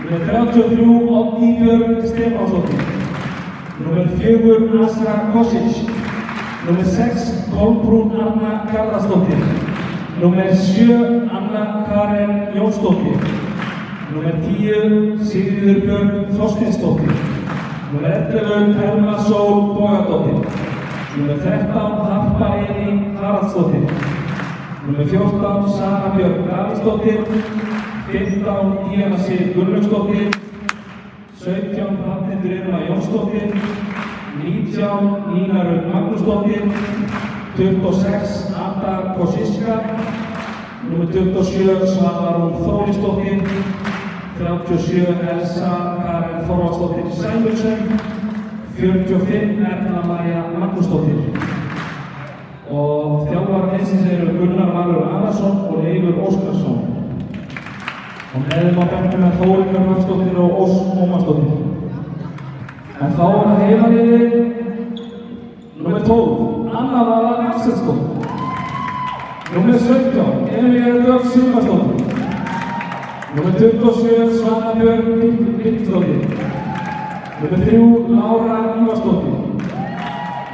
Númer 33 Oddný Björg Stefánsdóttir. Númer 4 Asra Kosic. Númer 6 Kolbrún Arna Garðarsdóttir. Númer 7 Anna Karen Jónsdóttir. Númer 10 Sigríður Björg Þorsteinsdóttir. Númer 11 Thelma Sól Bogadóttir. Númer 13 Harpa Elín Haraldsdóttir. Númer 14 Sara Björg Davíðsdóttir. 15 Díana Sif Gunnlaugsdóttir. 17 Hrafnhildur Irma Jónsdóttir. 19 Nína Rut Magnúsdóttir. 26 Ada Kosiska. Númer 27 Svavarún Þórisdóttir. 37 Elsa Karen Þorvaldsdóttir Sæmundsen. 45 Erna María Magnúsdóttir. Og þjálfarar liðsins eru Gunnar Valur Arason og Leifur Óskarsson. Og meðum á bekknum Þórunn Rafnsdóttir og Ósk Ómarsdóttir. En þá það heimaliðið númer 12 Anna Vala Axelsdóttir. Númer 17 Emilía Dögg Sigmarsdóttir. Númer 27 Svana Björg Birgisdóttir. Númer 3 Lára Ívarsdóttir.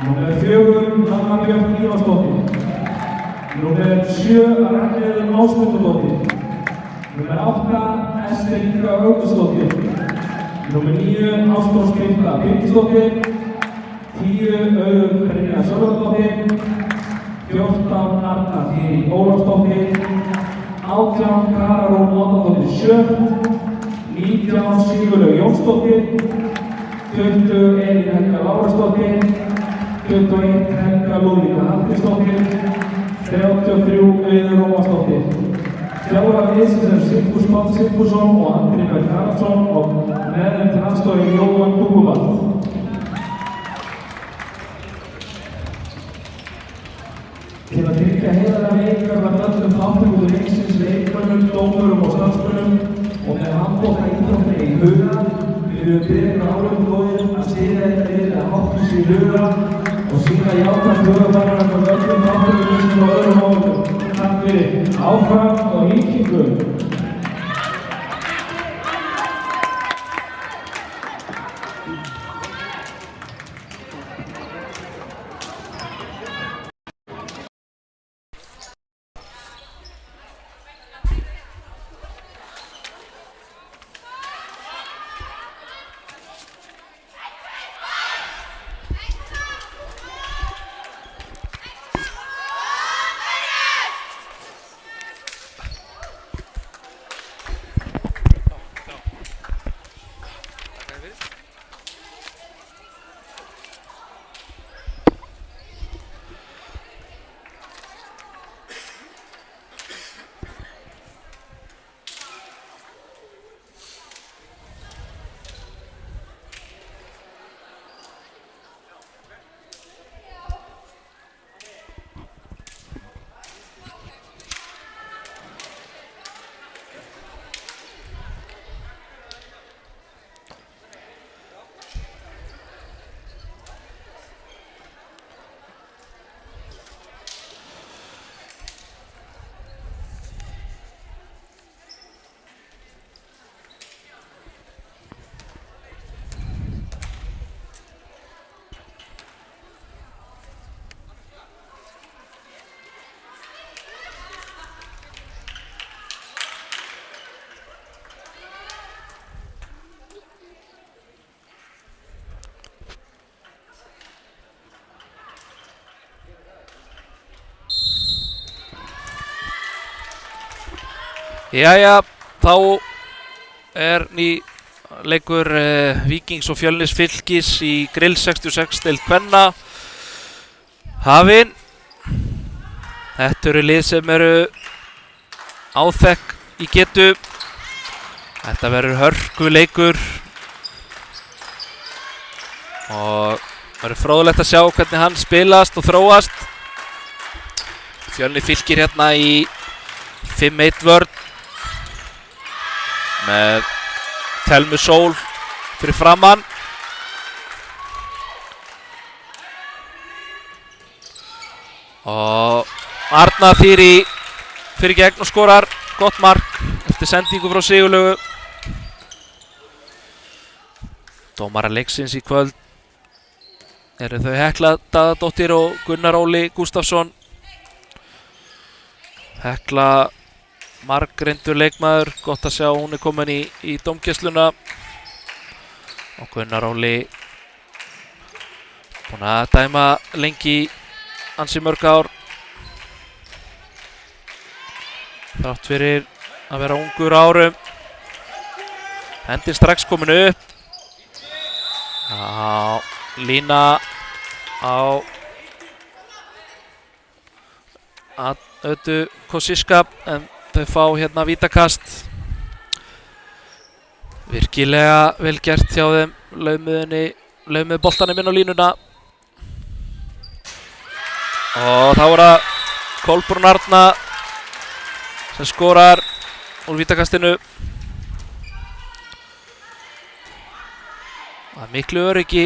Númer 4 Nanna Björg Ívarsdóttir. Númer 7 Ragnheiður Ásmundardóttir. Númer 8 Ester Inga Augustsdóttir. Númer 9 Ástrós Birta Birgisdóttir. 10 Auður Brynja Sörðardóttir. 14 Arna Þyrí Ólafsdóttir. 18 Kararún Óttadóttir Sjöfn. 19 Sigurlaug Jónsdóttir. 20 Elín Helga Lárusdóttir. 21 Helga Lúðvíka Hallgrímsdóttir. 33 Auður Rómarsdóttir. Þjálfarar liðsins eru Sigfús Páll Sigfússon og Andri Berg Haraldsson og meðlem til aðstoðar Jóhann Dúguvall. Til að tryggja heiðarlega leikar var öllum þáttökum leiksins leikmönnum, dómurum og starfsmönnum og með handbolta íþróttina í huga viljum við biðja áhugabúðir að styðja þetta lið að háttvísi í huga og sýna jákvætt hugarfarana með öllum þáttökum leiksins og öðrum málum. Takk fyrir áfram og nýtingu. Jæja, þá ný leikur Víkings og Fjölnis Fylkis í Grill 66 deild kvenna hafinn. Þetta eru lið sem eru áþekk í getu. Þetta verður hörkuleikur og verður fróðlegt að sjá hvernig hann spilast og þróast. Fjölnir Fylkir hérna í 5-1 vörn með Thelmu Sól fyrir framann. Og Arna Þyrí fyrir gegn og skorar gott mark eftir sendingu frá Sigurlaugu. Dómara leiksins í kvöld eru þau Hekla Daðadóttir og Gunnar Óli Gústafsson. Hekla margreyndur leikmaður, gott að sjá hún er komin í dómgæsluna. Og Gunnar Óli búinn að dæma lengi ansi mörg ár. Þrátt fyrir að vera ungur á árum. Hendin strax komin upp. Já, lína á Ötu Kosiska, en þau fá hérna vítakast. Virkilega vel gert hjá þeim, laumuðu boltanum inn á línuna. Og þá er það Kolbrún Arna sem skorar úr vítakastinu. Það er miklu öryggi.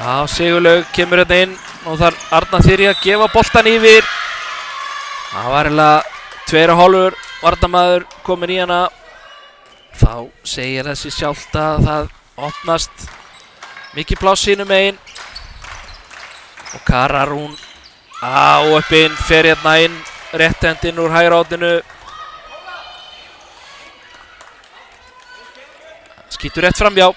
Já, Sigurlaug kemur hérna inn og þar Arna Þyrí að gefa boltan yfir. Það var eiginlega 2,5 varnarmaður komin í hana. Þá segir þessi sjálft að það opnast mikið pláss sínum megin. Og Kara Rún á uppinn, fer hérna inn, rétt hendinn úr hægra horninu. Skýtur rétt framhjá.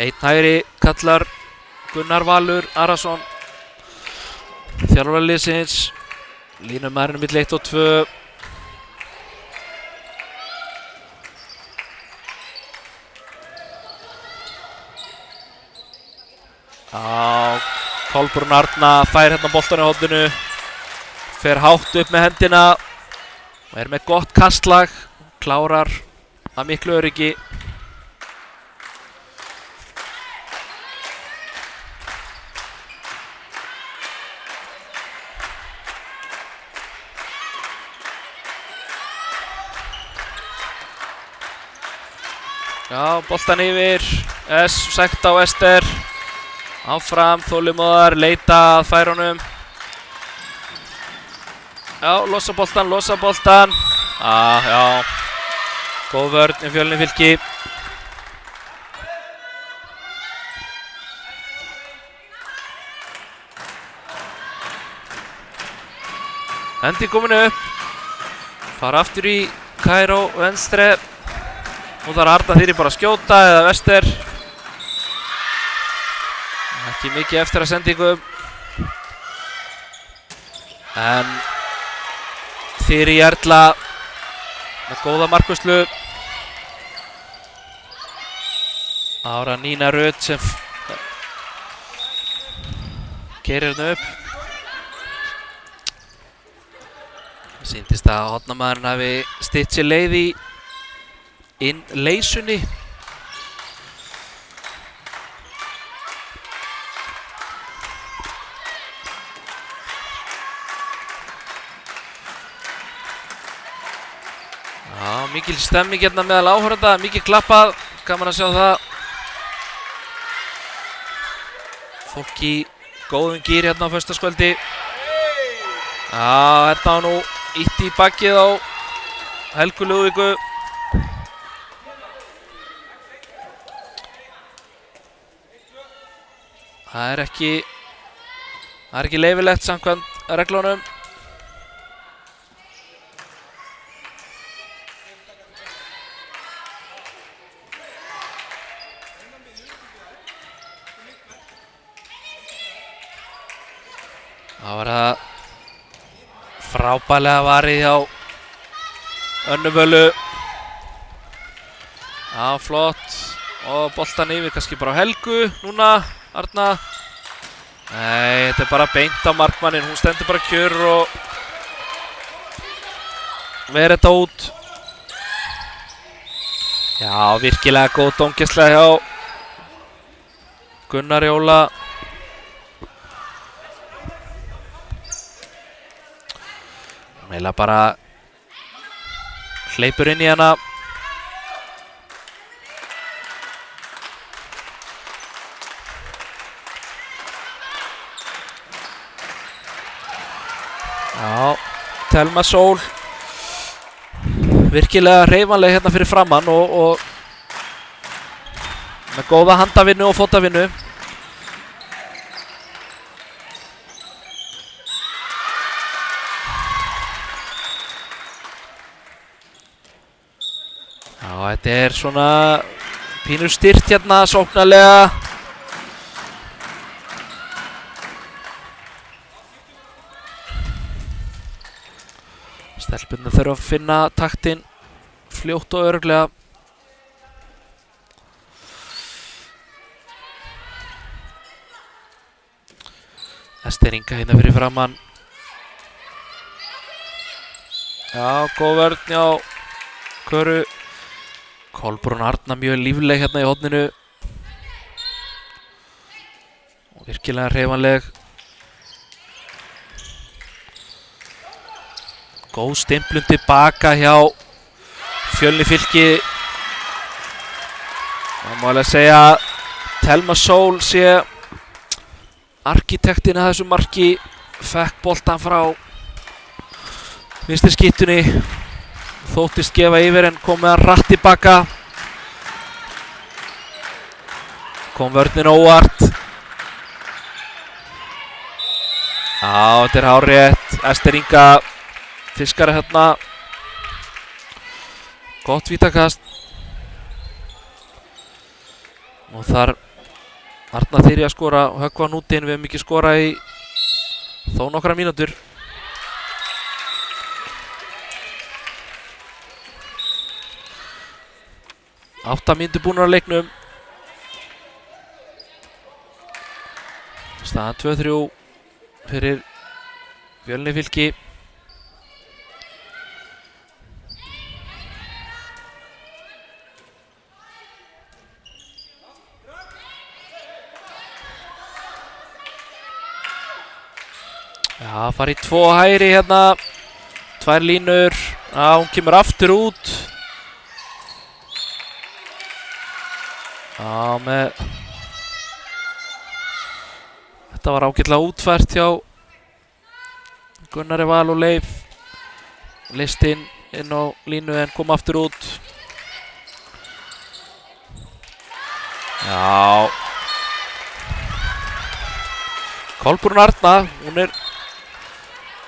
Einn hægri kallar Gunnar Valur Arason, þjálfari liðsins. Línumæðurinn milli 1 og 2. Kolbrún Arna fær hérna boltan í horninu, fer hátt upp með hendina og er með gott kastlag, klárar að miklu öryggi. Já, boltan yfir, Sækt á Ester, áfram, þolinmóðar, leita að færunum. Já, losa boltan. Já, góð vörn í Fjölni Fylki. Hendi komin upp, fara aftur í Kairó venstre. Nú þarf Arna Þyrí bara að skjóta eða Vester. Ekki mikið eftir að sendingum. En Þyrí Erla með góða markvörslu. Ára Nína Rut sem keyrir hérna upp. Það sýndist að hornamaðurinn hafi stytt sér leið í leysunni. Já, mikil stemming hérna meðal áhorfenda, mikið klappað, gaman að sjá það. Fólk í góðum gír hérna á föstudagskvöldi. Já, þetta var nú ítt í bakið á Helgu Lúðvíku. Það er ekki leyfilegt samkvæmt reglunum. Það var það frábærlega varið hjá Önnu Völu. Já, flott. Og boltan yfir kannski bara á Helgu núna. Arna. Nei, þetta er bara beint á markmanninn. Hún stendur bara kjör og verið þetta út. Já, virkilega góð dómgæsla hjá Gunnar Jóla. Meila bara hleypur inn í hana. Já, Thelma Sól virkilega hreyfanleg hérna fyrir framann og með góða handavinnu og fótavinnu. Já, þetta er svona pínur styrt hérna sóknarlega. Stelpunni þurfa að finna taktinn fljótt og örugglega. Ester Inga hérna fyrir framann. Já, góð vörn hjá Köru. Kolbrún Arna mjög lífleg hérna í horninu. Og virkilega hreyfanleg. Góð stimplun tilbaka hjá Fjölni Fylki. Það má alveg segja að Thelma Sól sé arkitektin að þessu marki. Fekk boltan frá vinstri skíttunni. Þóttist gefa yfir en kom með hann rætt tilbaka. Kom vörnin óvart. Já, þetta er hárrétt. Ester Inga fiskar hérna. Gott vítakast. Og þar Arna Þyri að skora og höggva hann úti en við hefum ekki skorað í þó nokkra mínútur. Átta mínútur búnar á leiknum. Staðan 2-3 fyrir Fjölni Fylki. Já, fara í 2 hægri hérna. 2 línur. Já, hún kemur aftur út. Já, með þetta var ágætlega útfært hjá Gunnari Val og Leif. Listinn inn á línu en kom aftur út. Já. Kolbrún Arna, hún er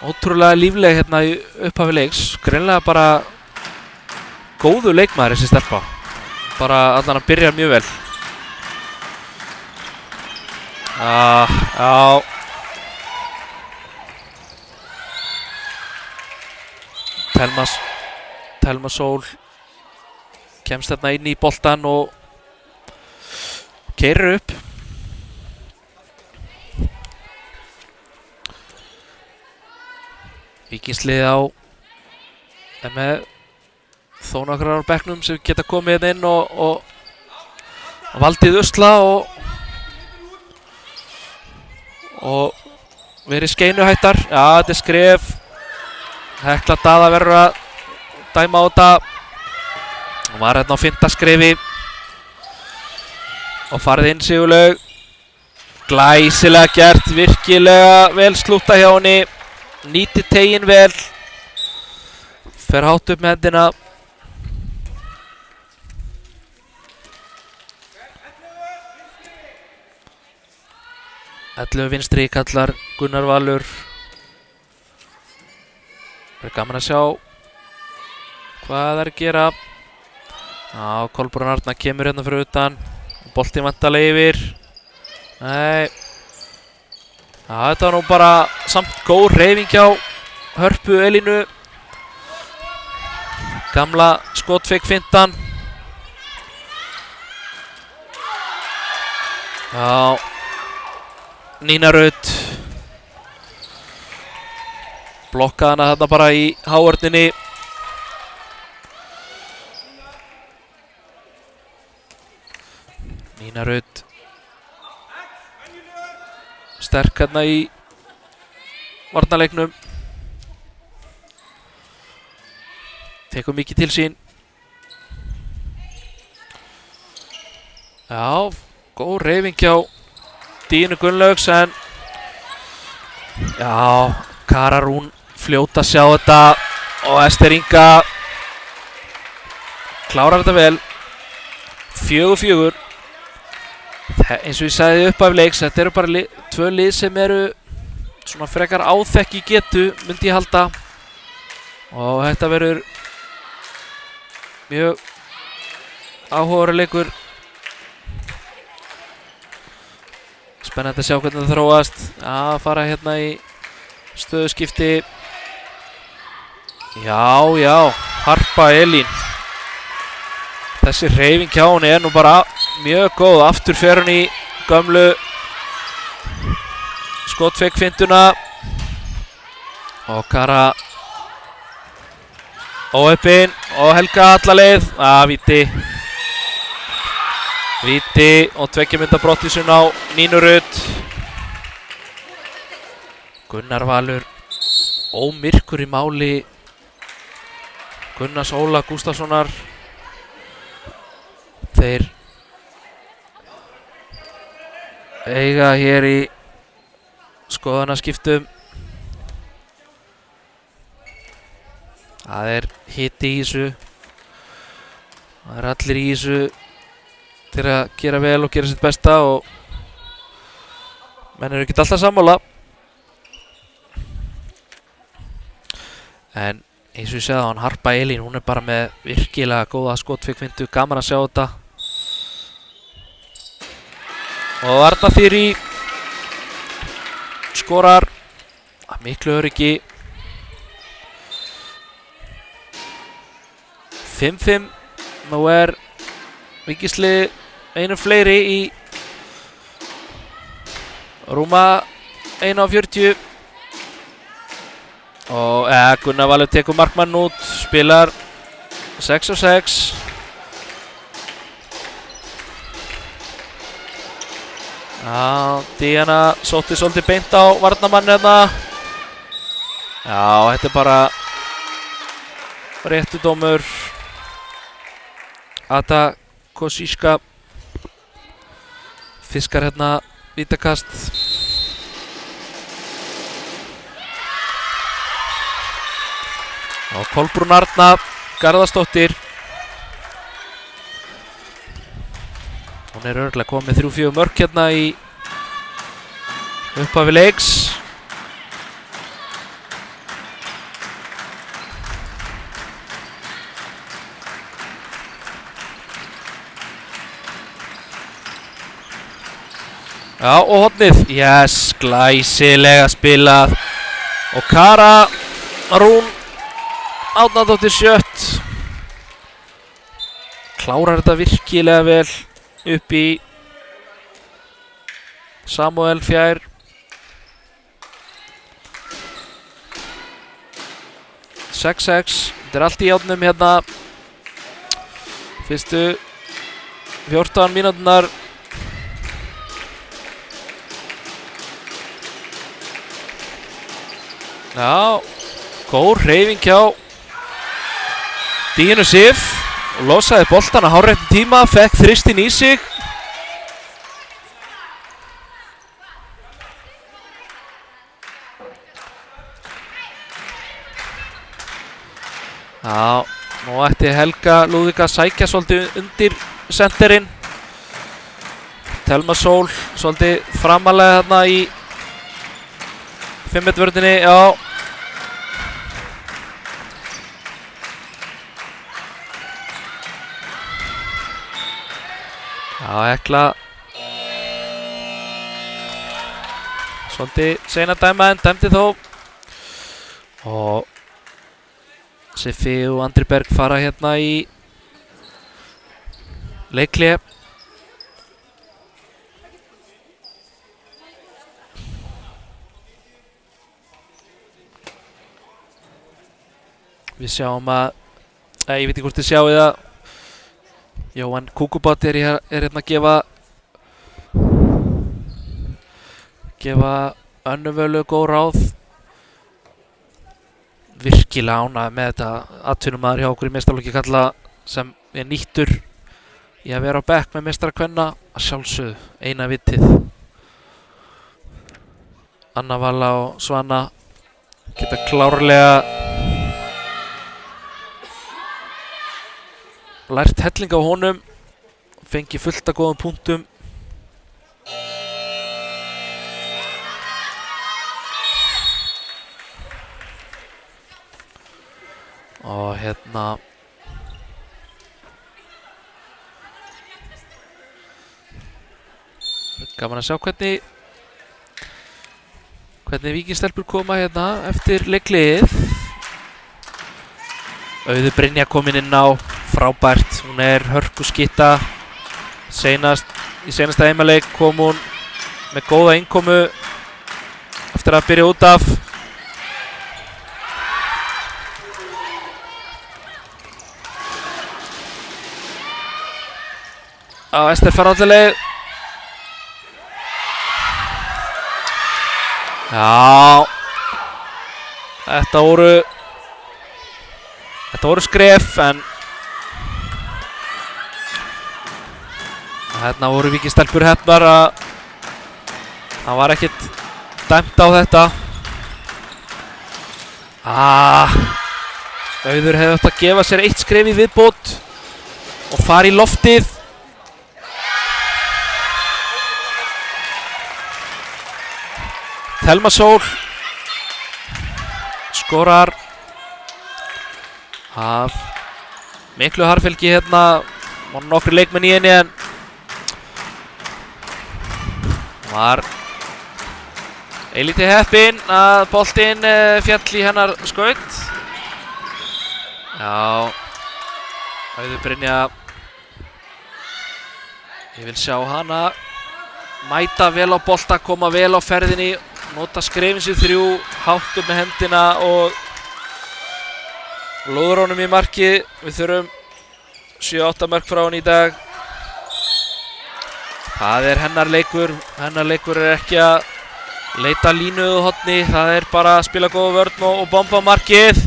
ótrúlega lífleg hérna í upphafi leiks. Greinilega bara góðu leikmaður þessi stelpa. Bara allan að byrja mjög vel. Já. Thelma Sól kemst þarna inn í boltan og keyrir upp. Víkingsliðið á með þó nokkrar á bekknum sem geta komið inn og valdið usla og verið skeinuhættar. Já, þetta er skref. Hekla Daða verður að dæma á þetta. Hún var hérna á 5. skrefi og farið inn Sigurlaug. Glæsilega gert, virkilega vel slúta hjá henni. Nýti tegin vel. Fer hátt upp með hendina. Ellu vinstri kallar Gunnar Valur. Það er gaman að sjá hvað það er að gera. Já, Kolbrún Arna kemur hérna fyrir utan. Boltinn vantarlega yfir. Nei. Já, þetta var nú bara samt góð hreyfing hjá Hörpu Elínu. Gamla skotfeik fintan. Já. Nína Rut. Blokkaði hana þarna bara í háörninni. Nína Rut. Sterk hérna í varnarleiknum. tekur mikið til sín. Já, góð hreyfing hjá Dínu Gunnlaugs en já, Kara Rún fljóta að sjá þetta og Ester Inga klárar þetta vel. 4-4. Eins og ég sagði upp af leiks, þetta eru bara tvö lið sem eru svona frekar áþekk í getu, myndi ég halda. Og þetta verður mjög áhugaverður leikur. Spennandi að sjá hvernig það þróast. Að fara hérna í stöðuskipti. Já, Harpa Elín. Þessi hreyfing hjá henni er nú bara mjög góð. Aftur fer hún í gömlu skotfeikfintuna. Og Kara óheppin og Helga alla leið. Víti og 2 mynda brottvísun á Nínu Rut. Gunnar Valur ómyrkur í máli Gunnars Óla Gústafssonar. Þeir eiga hér í skoðanaskiptum. Það er hiti í þessu. Það er allir í þessu til að gera vel og gera sitt besta og menn eru ekki alltaf sammála. En eins og ég segði á hann, Harpa Elín, hún er bara með virkilega góða skotfeikfintu, gaman að sjá þetta. Og Arna Þyrí skorar að miklu öryggi. 5-5. Nú er Víkisli einu fleiri í rúma 1:40. Og Gunnar Valur tekur markmann út, spilar 6-6. Já, Díana sótti svolítið beint á varnarmann hérna. Já, þetta er bara réttu dómur. Ada Kosíska fiskar hérna vítakast. Og Kolbrún Arna Garðarsdóttir. Hún er örugglega komið 3-4 mörk hérna í upphafi leiks. Já, og hornið. Yes, glæsilega spilað. Og Kara Rún Árnadóttir sjött. Klárar þetta virkilega vel upp í Samúel Fjær. Þetta er allt í járnum hérna. Fyrstu 14 mínúturnar. Já, góð hreyfing hjá Dínu Sif og losaði boltan á hárréttum tíma, fekk þristinn í sig. Já, nú ætti Helga Lúðvík að sækja svolítið undir senterinn. Telma Sól svolítið framalega þarna í 5 vörðinni, já. Já, Hekla svolítið sena dæma en dæmdi þó. Og Siffi og Andri Berg fara hérna í leikhlé. Við sjáum að, ég veit ekki hvort þið sjáu það, Jóhann Kúkubát er hérna að gefa Önnu Völu góð ráð. virkilega ánægður með þetta atvinnumaður hjá okkur í meistaraflokki karla sem er nýttur í að vera á bekk með meistara kvenna að sjálfsögðu eina vitið. Anna Vala og Svana geta klárlega lært helling á honum, fengi fullt af góðum punktum. Og hérna gaman að sjá hvernig Víkingstelpur koma hérna eftir leiklið. Auður Brynja komin inn á, frábært, hún er hörkuskytta. Í seinasta heimaleik kom hún með góða innkomu eftir að byrja út af. Á Ester Ferrallileg. Já, þetta voru skref, en hérna voru Víkingstelpur heppnar að það var ekkert dæmt á þetta. Auður hefði átt að gefa sér eitt skref í viðbót og fara í loftið. Thelma Sól skorar af miklu harðfylgi hérna, var nokkri leikmenn í henni en var eilítið heppinn að boltinn féll í hennar skaut. Já, Auður Brynja, ég vil sjá hana mæta vel á bolta, koma vel á ferðinni, nota skrefin sér 3, hátt upp með hendina og lóður honum í marki. Við þurfum 7-8 mörk frá henni í dag. Það er hennar leikur er ekki að leita línuðu hotni, það er bara að spila góða vörn og bomba markið.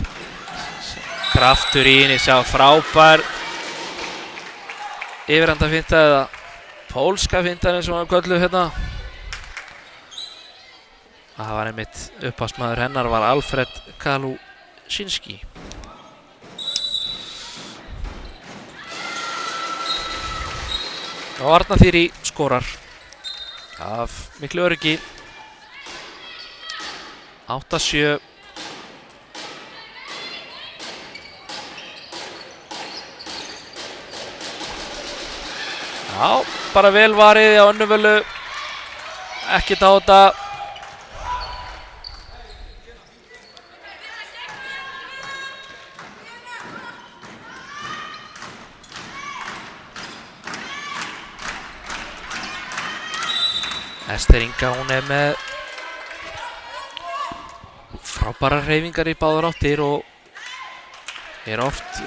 Kraftur í henni, sjá, frábær yfirhanda finta eða pólska fintan eins og hann kölluð hérna. Það var einmitt upphafsmaður hennar var Alfred Kalusinski. Og Arna Þyrí skorar af miklu öryggi. 8-7. Já, bara vel varið á önnuvölu. Ekkert á þetta. Ester Inga, hún er með frábærar hreyfingar í báðar áttir og er oft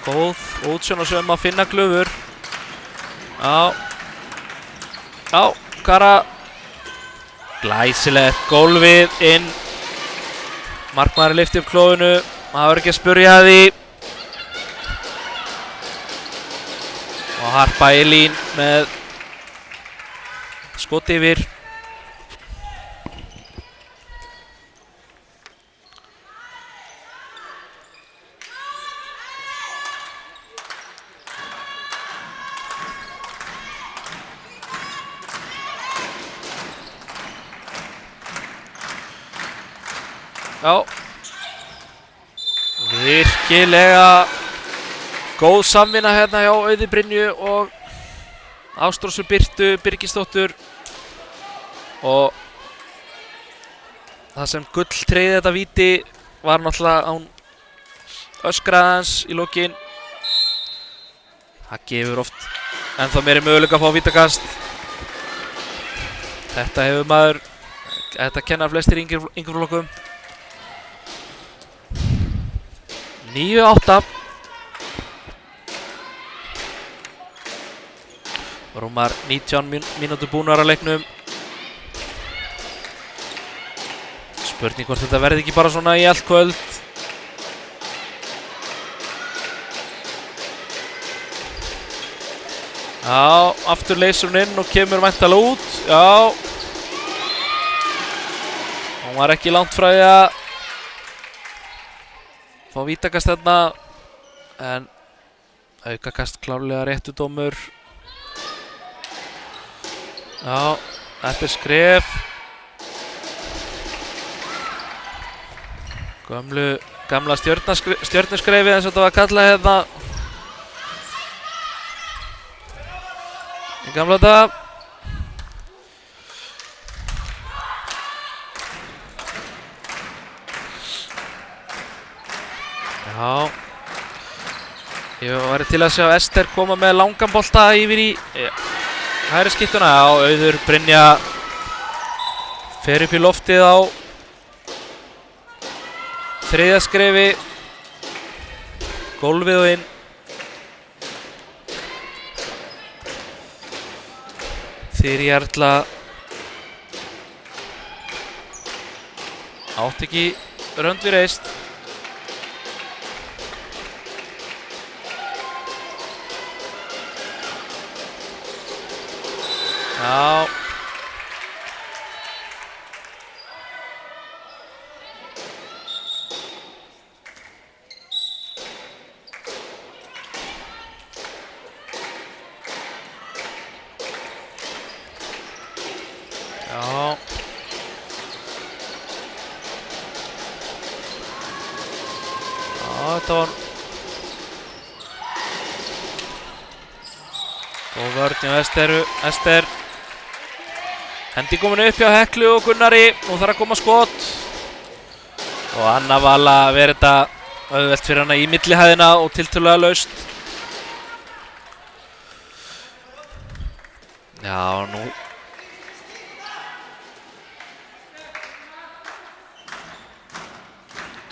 góð og útsjónarsöm að finna glufur. Já, Kara, glæsilegt gólfið inn. Markmaður lyfti upp klófinu, maður ekki að spurja því. Og Harpa Elín með skot yfir. Já, virkilega góð samvinna hérna hjá Auði Brynju og Ástrósu Birtu Birgisdóttur. Og það sem Gull tryggði þetta víti var náttúrulega án öskraðans í lokin. Það gefur oft ennþá meiri möguleika að fá vítakast. Þetta kennar flestir yngri flokkum. 9-8. Rúmar 19 mínútur búnar að leiknum. Spurning hvort þetta verði ekki bara svona í allt kvöld. Já, aftur leysir hún inn og kemur væntanlega út. Já. Hún var ekki langt frá því að fá vítakast þarna, en aukakast klárlega réttu dómur. Já, þetta er skref. Gamla stjörnuskrefið eins og þetta var kallað hérna í gamla daga. Já, ég væri til að sjá Ester koma með langan bolta yfir í hægri skyttuna. Já, Auður Brynja fer upp í loftið á þriðja skrefi, gólfið og inn. Þyrí Erla átti ekki rönd við reist. Já. Já. Já, þetta var góð vörn hjá Ester. Hendi komin upp hjá Heklu og Gunnari. Nú þarf að koma skot. Og Anna Vala verið þetta auðvelt fyrir hana í millihæðina og tiltölulega laust. Já, nú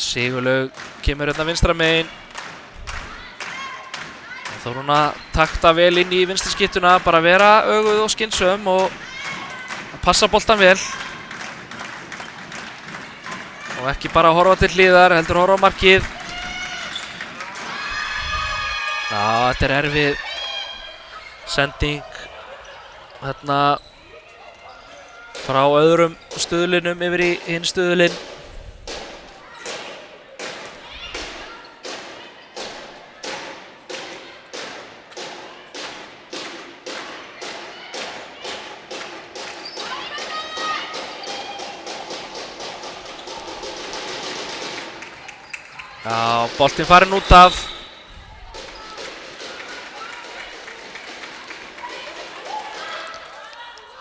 Sigurlaug kemur hérna vinstra megin. Þá er hún að takta vel inn í vinstri skyttuna, bara vera öguð og skynsöm og passa boltan vel. Og ekki bara horfa til hliðar, heldur horfa á markið. Já, þetta er erfið sending hérna frá öðrum stuðlinum yfir í hinn stuðlinn. Já, boltinn farinn út af.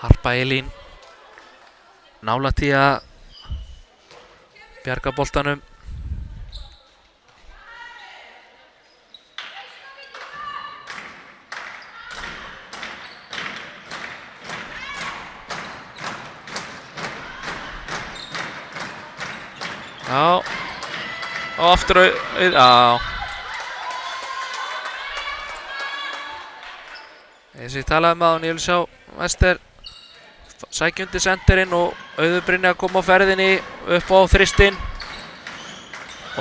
Harpa Elín nálægt í að bjarga boltanum. Já. Og aftur já. Eins og ég talaði með hann, ég vil sjá Ester sækja undir senterinn og Auður Brynja að koma á ferðinni upp á þristinn.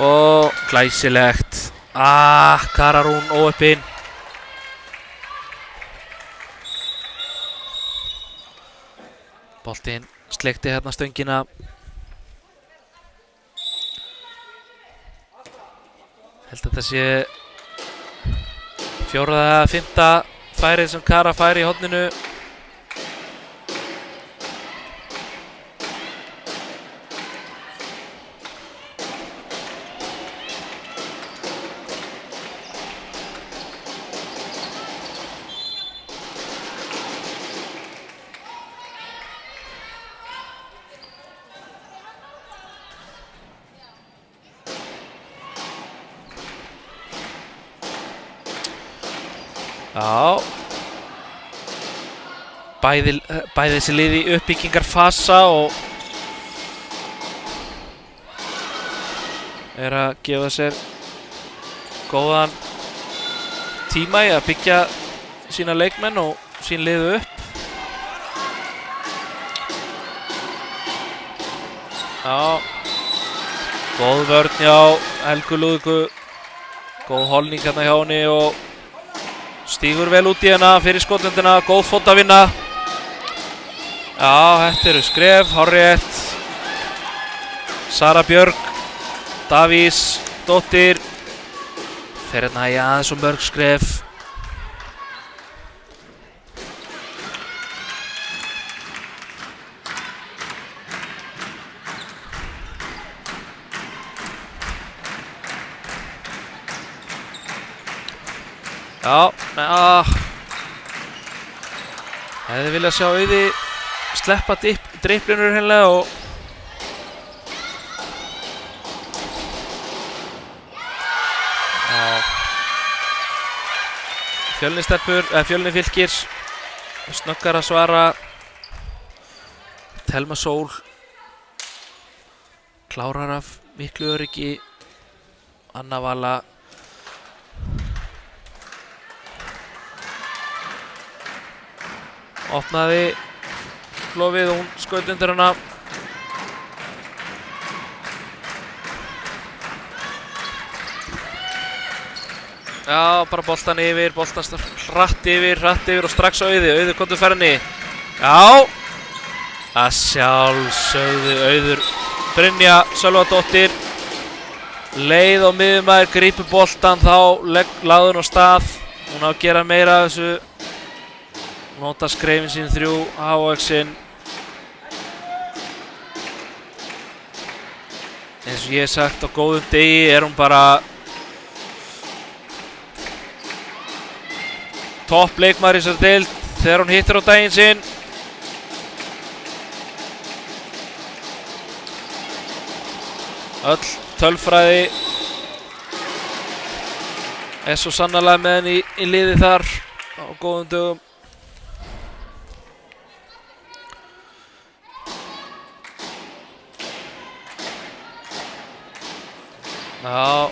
Og glæsilegt. Kararún óuppinn. Boltinn sleikti hérna stöngina. Held að þetta sé fjóraða eða fimmta færið sem Kara fær í horninu. Já. Bæði þessi lið í uppbyggingarfasa og er að gefa sér góðan tíma í að byggja sína leikmenn og sín liðu upp. Já. Góð vörn hjá Helgu Lúðvíku. Góð holning hérna hjá henni og stígur vel út í hana fyrir skotlendina. Góð fótavinna. Já, þetta eru skref, hárrétt. Sara Björg, Davís, dóttir. Fer hérna í aðeins og mörg skref. Já, hefði viljað sjá Auði sleppa driplinu hreinlega og Fjölnir Fylkir snöggar að svara. Thelma Sól klárar af miklu öryggi. Anna Vala opnaði klofið og hún skaut undir hana. Já, bara boltan yfir, boltan hratt yfir og strax á Auði. Auður komdu ferðinni. Já, að sjálfsögðu Auður Brynja Sölvadóttir. Leið og miðjumaður grípur boltan, þá lagði hún á stað. Hún á að gera meira af þessu. Nota skrefin sín 3, HX-in. Eins og ég hef sagt, á góðum degi er hún bara topp leikmaður í þessari deild þegar hún hittir á daginn sinn. Öll tölfræði er svo sannarlega með henni í liði þar á góðum dögum. Já,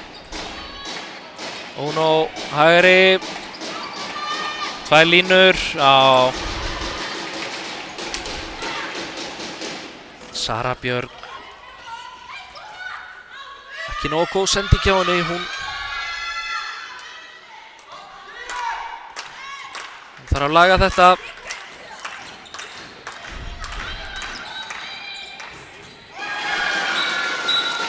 Uno hægri, 2 línur, já. Sara Björg, ekki nógu góð sending hjá henni, hún þarf að laga þetta.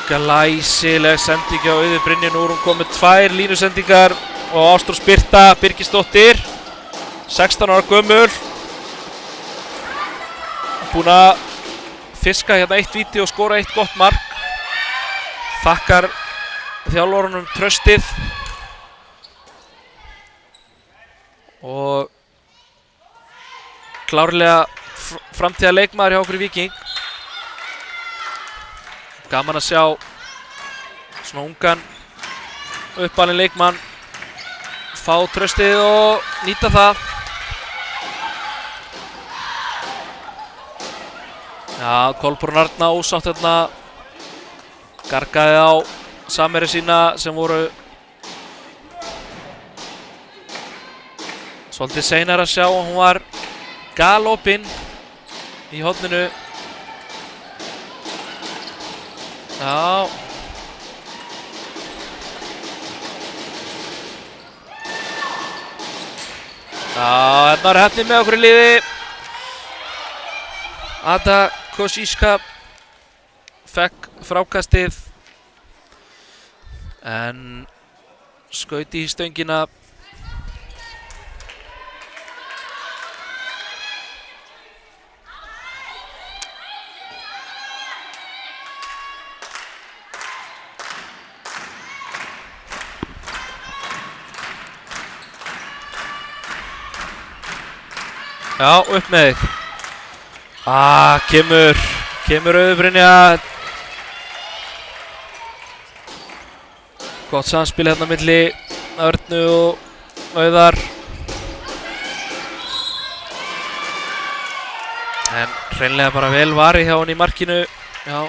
Glæsileg sending hjá Auði Brynju. Nú er hún komið 2 línusendingar og Ástrós Birta Birgisdóttir, 16 ára gömul, búin að fiska hérna 1 víti og skora 1 gott mark. Þakkar þjálfarunum traustið og klárlega framtíða leikmaður hjá okkur í Víking. Gaman að sjá svona ungan uppalinn leikmann fá traustið og nýta það. Já, Kolbrún Arna ósátt hérna, gargaði á samherja sína sem voru svolítið seinar að sjá. Hún var galopinn í horninu. Já. Já, hérna er hefnið með okkur í liði. Ada Kosíska fekk frákastið en skaut í stöngina. Já, upp með þig. Kemur Auður Brynja. Gott samspil hérna milli Örnu og Auðar. En hreinlega bara vel varið hjá henni í markinu. Já.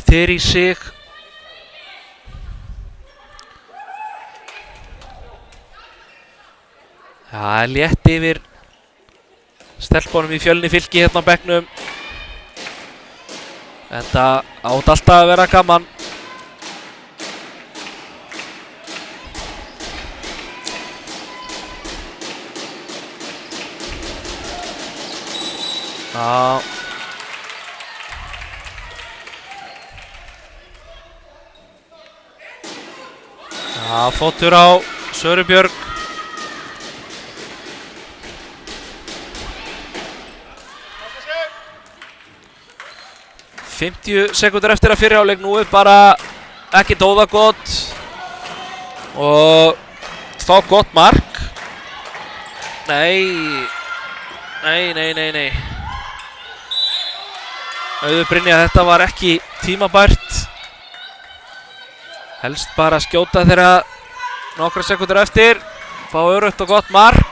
Þeir í sig. Já, létt yfir stelpunum í Fjölni Fylki hérna á bekknum. En það átt alltaf að vera gaman. Já. Já, fótur á Söru Björg. ...50 sekúndur eftir að fyrri hálfleik. Nú er bara ekki dóða gott. Og þá gott mark. Nei. Auður Brynja, þetta var ekki tímabært. Helst bara skjóta þeirra nokkra sekúndur eftir. Fá öruggt og gott mark.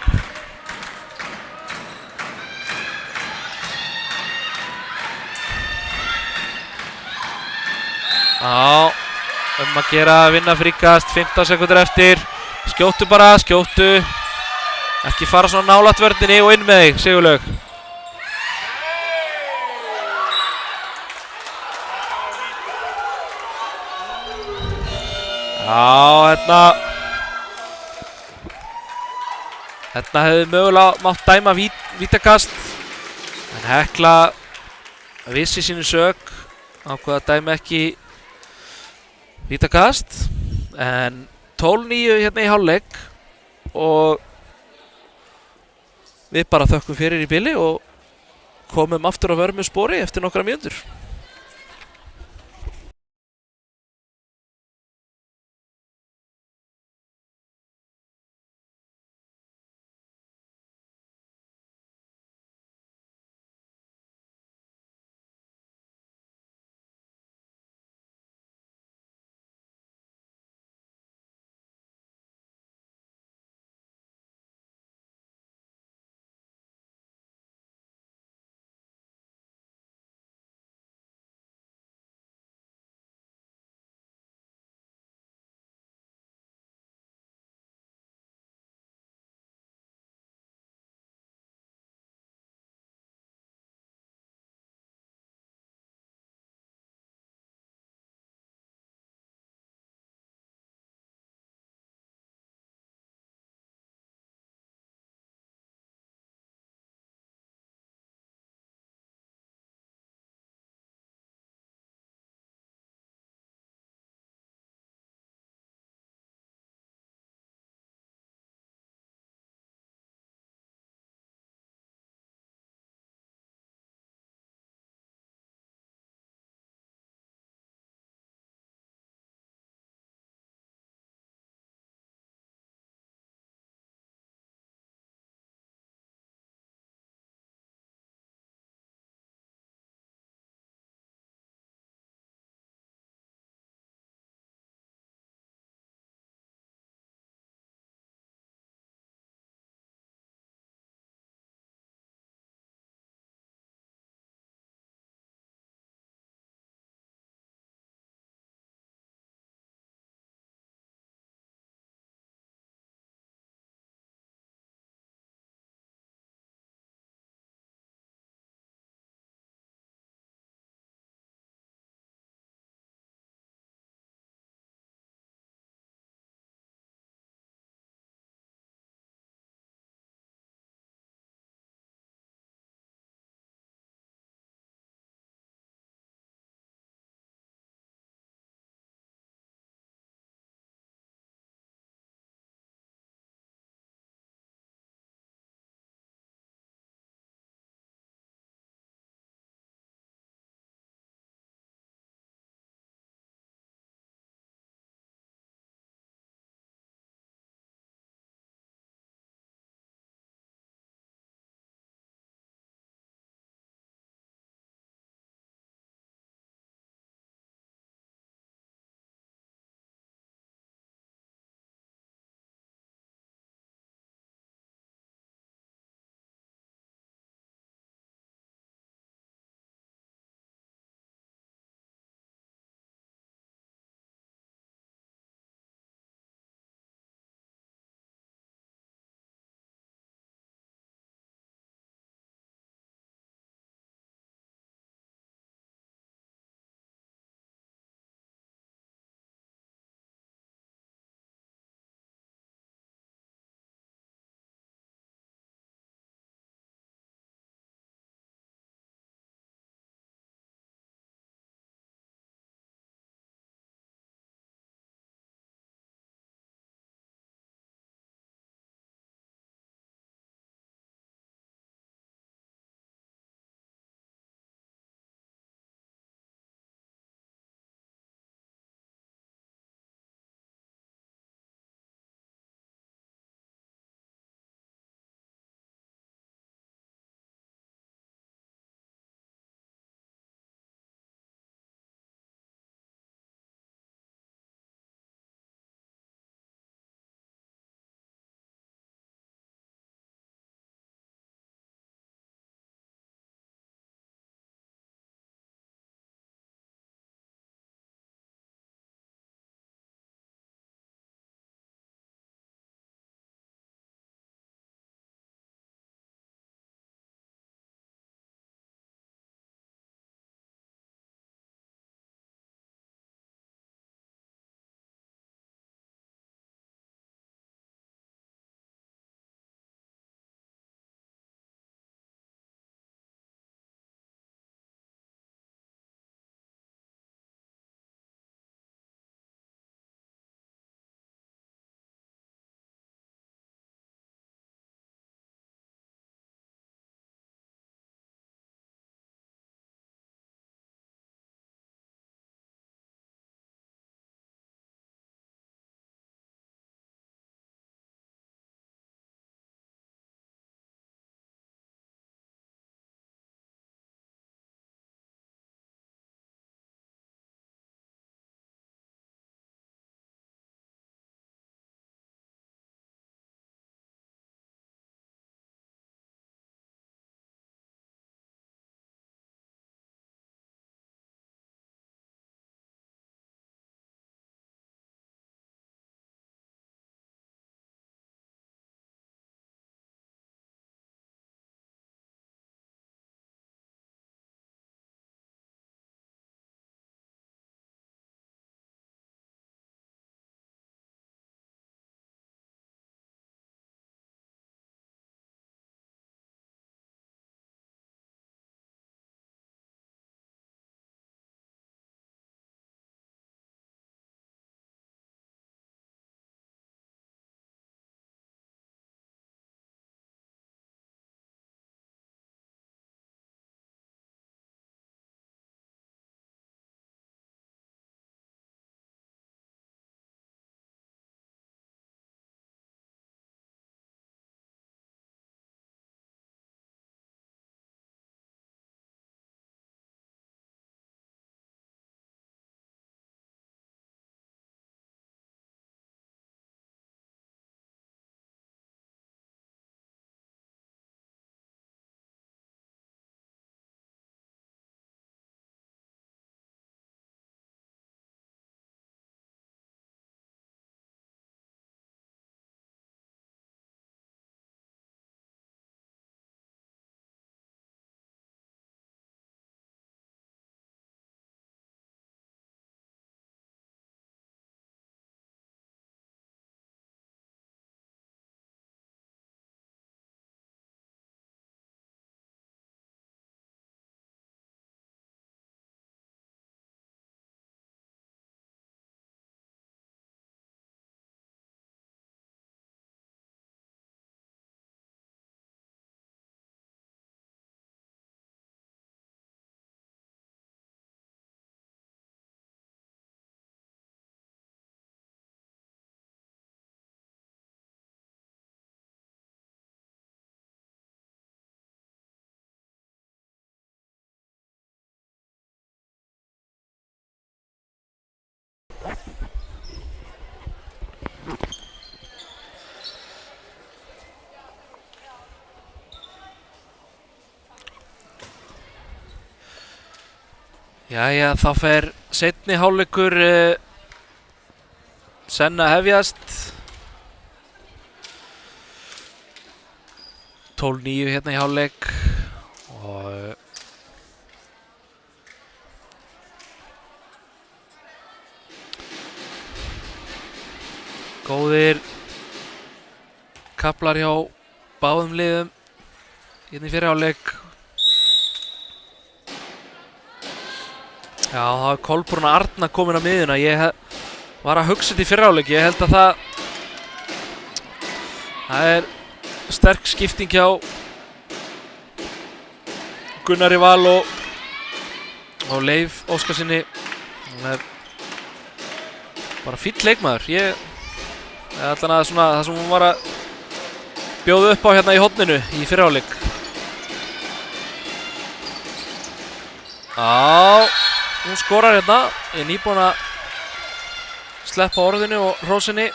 Já, að gera að vinna fríkast, 15 sekúndur eftir. Skjóttu bara, skjóttu. Ekki fara svona nálægt vörninni og inn með þig, Sigurlaug. Já, hérna hefði mögulega mátt dæma vítakast. En Hekla vissi sínu sök, ákvað að dæma ekki vítakast. En 12-9 hérna í hálfleik og við bara þökkum fyrir í bili og komum aftur á vörmu spori eftir nokkra mínútur. Jæja, þá fer seinni hálfleikur senn að hefjast. 12-9 hérna í hálfleik og góðir kaflar hjá báðum liðum hérna í fyrri hálfleik. Já, það var Kolbrún Arna komin á miðjuna. Ég var að hugsa þetta í fyrri hálfleik. Ég held að það er sterk skipting hjá Gunnari Val og Leif Óskarsinni. Hann er bara fínn leikmaður. Allan að svona það sem hún var að bjóða upp á hérna í horninu í fyrri hálfleik. Já, hún skorar hérna. Ég er nýbúin að sleppa orðinu og hrósinni.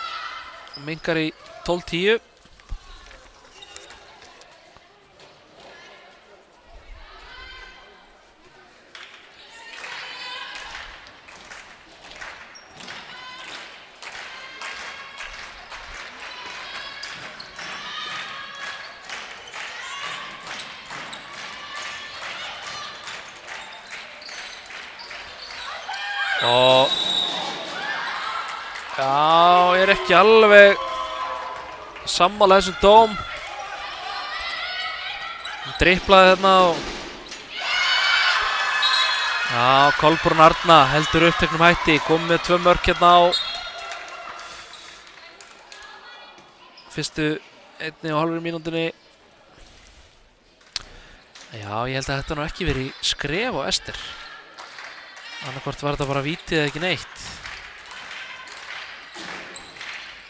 Minkar í 12-10. Og já, ég er ekki alveg sammála þessum dóm. Hún driplaði þarna og já, Kolbrún Arna heldur uppteknum hætti, komið með 2 mörk hérna á fyrstu 1,5 mínúndinni. Já, ég held að þetta nú ekki verið skref á Ester. Annarkvort var þetta bara vítið eða ekki neitt.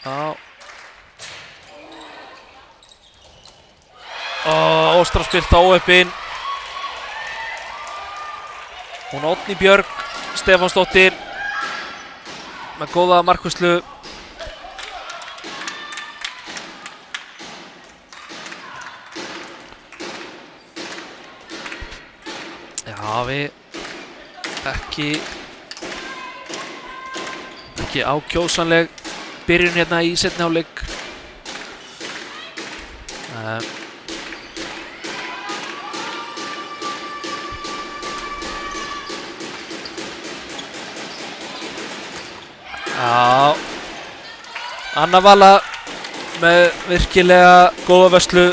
Já. Óstrafspilt á óheppin. Hún Oddný Björg Stefánsdóttir með góða markvislu. Já, við ekki ákjósanleg byrjun hérna í seinni hálfleik. Já, Anna Vala með virkilega góða vörslu.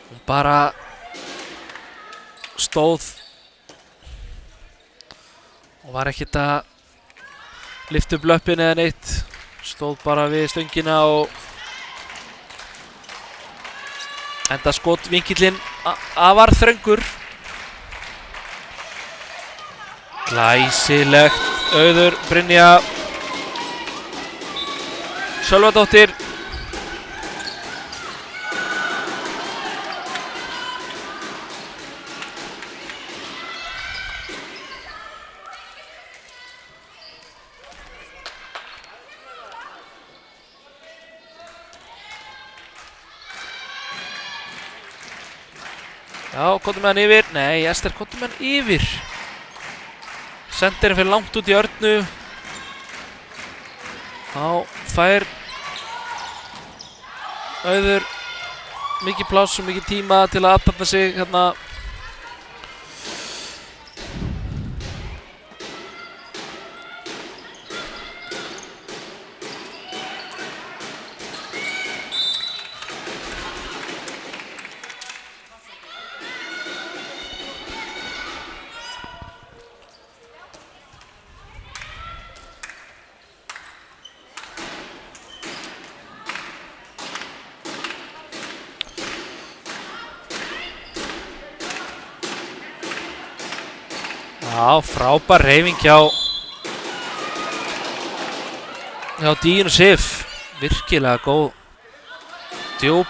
Hún bara stóð og var ekkert að lyfta upp löppin eða neitt. Stóð bara við stöngina og enda skotvinkillinn afar þröngur. Glæsilegt. Auður Brynja Sölvadóttir. Já, komdu með hann yfir. Nei, Ester, komdu með hann yfir. Sendirinn fyrir langt út í Örnu. Þá fær Auður mikið pláss og mikið tíma til að aðtapna sig hérna. Já, frábær hreyfing hjá Díunu Sif. Virkilega góð. Djúp,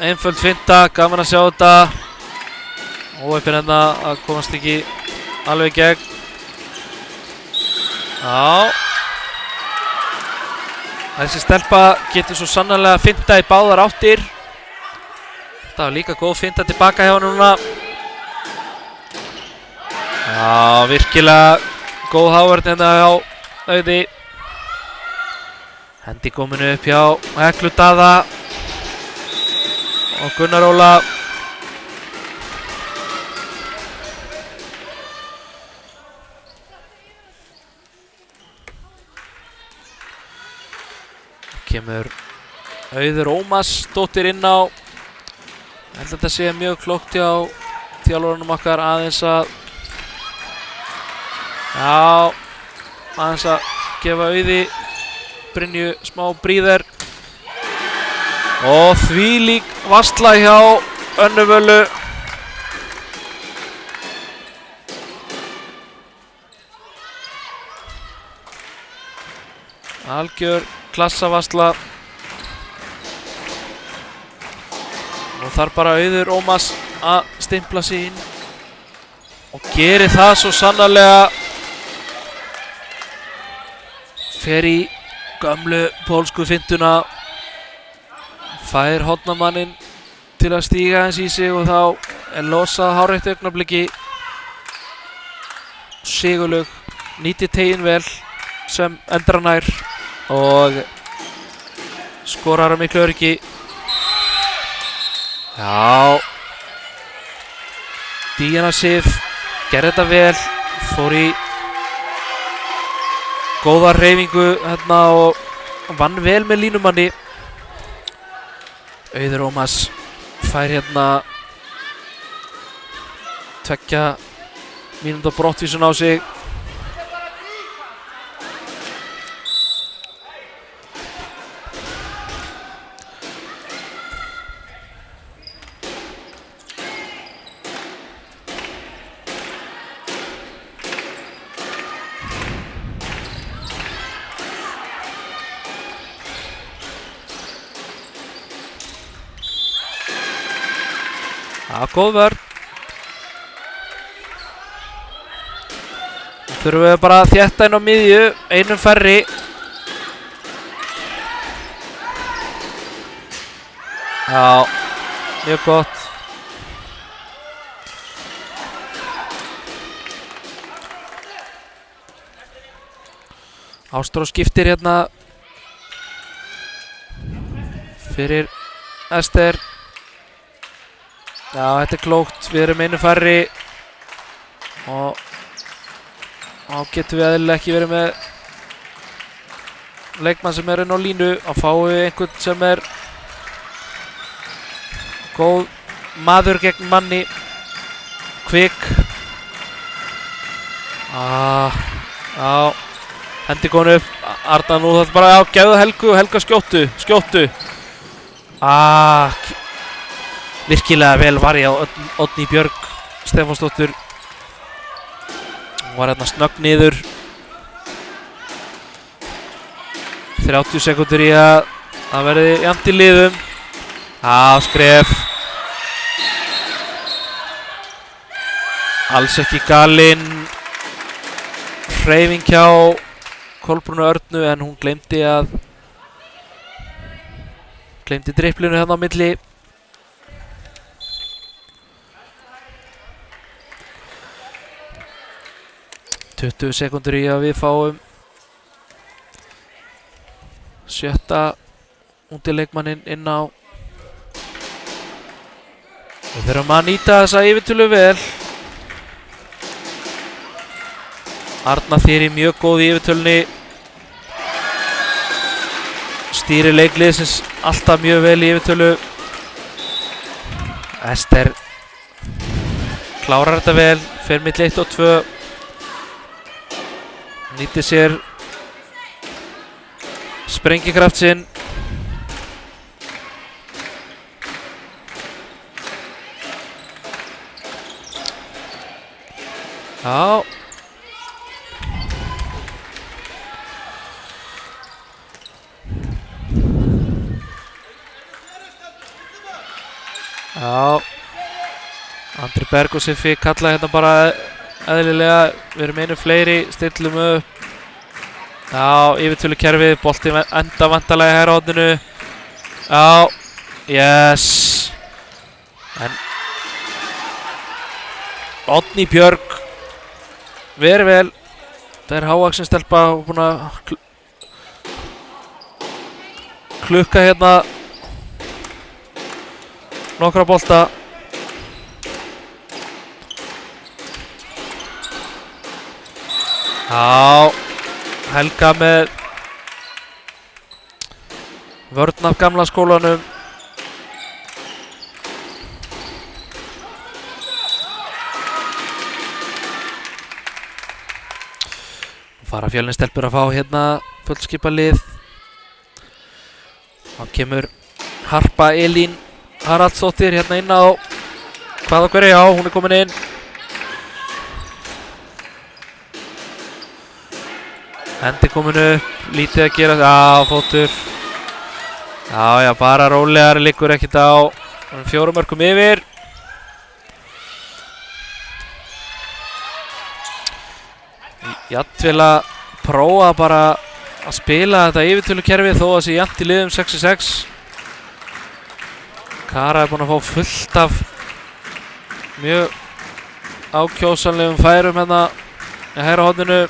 einföld finta, gaman að sjá þetta. Óheppin hérna að komast ekki alveg í gegn. Já. Þessi stelpa getur svo sannarlega finta í báðar áttir. Þetta var líka góð finta tilbaka hjá hann núna. Já, virkilega góð hávörn hérna hjá Auði. Hendi kominu upp hjá Heklu Daða og Gunnar Óla. Kemur Auður Ómarsdóttir inn á. Ég held að þetta sé mjög klókt hjá þjálfarunum okkar aðeins að gefa Auði Brynju smá bríðar. Og þvílík varsla hjá Önnu Völu. Algjör klassavarsla. Nú þarf bara Auður Ómars að stimpla sig inn og gerir það svo sannarlega. Fer í gömlu pólsku fintuna, fær hornamanninn til að stíga eins í sig og þá losað hárrétt augnabliki. Sigurlaug nýtir teginn vel sem endrar nær og skorar á miklu öryggi. Já, Díana Sif gerði þetta vel, fór í góða hreyfingu hérna og vann vel með línumanni. Auður Ómars fær hérna 2 mínútna brottvísun á sig. Góð vörn. Þurfum við bara að þétta inn á miðju, einum færri. Já, mjög gott. Ástrós skiptir hérna fyrir Ester. Já, þetta klókt, við erum einu færri og þá getum við eðlilega ekki verið með leikmann sem er inn á línu. Þá fáum við einhvern sem er góð maður gegn manni, kvik. Já, hendi konu upp, Arna nú þetta bara, já, gefðu Helgu og Helga skjóttu. Virkilega vel var ég á Oddný Björg Stefánsdóttur. Hún var hérna snögg niður. 30 sekúndur í að það verði jafnt í liðum. Skref. Alls ekki galinn hreyfing hjá Kolbrúnu Örnu en hún gleymdi dripplinu hérna á milli. 20 sekúndur í að við fáum 7. undirleikmanninn inn á. Við þurfum að nýta þessa yfirtölu vel. Arna Þyri mjög góð í yfirtölunni. Stýrir leikliðsins alltaf mjög vel í yfirtölu. Ester klárar þetta vel, fer milli 1 og 2. Nýtir sér sprengikraft sinn. Já. Andri Berg og Siffi kalla hérna bara eðlilega. Við erum einu fleiri, stillum upp. Já, yfirtölukerfið, bolti enda vantarlega í hægra horninu. Já, yes. En Oddný Björg verið vel. Það er hávaxin stelpa og búin að klukka hérna nokkra bolta. Já, Helga með vörn af gamla skólanum. Fara Fjölnistelpur að fá hérna fullskipa lið. Þá kemur Harpa Elín Haraldsdóttir hérna inn á hvað og hverju, já, hún er komin inn. Hendi komin upp, lítið að gera, já, fótur. Já, bara rólegar, liggur ekkert á. 4 mörkum yfir. Jafnvel að prófa bara að spila þetta yfirtölukerfi þó að sé jafnt í liðum 6-6. Kara er búin að fá fullt af mjög ákjósanlegum færum hérna í hægra horninu.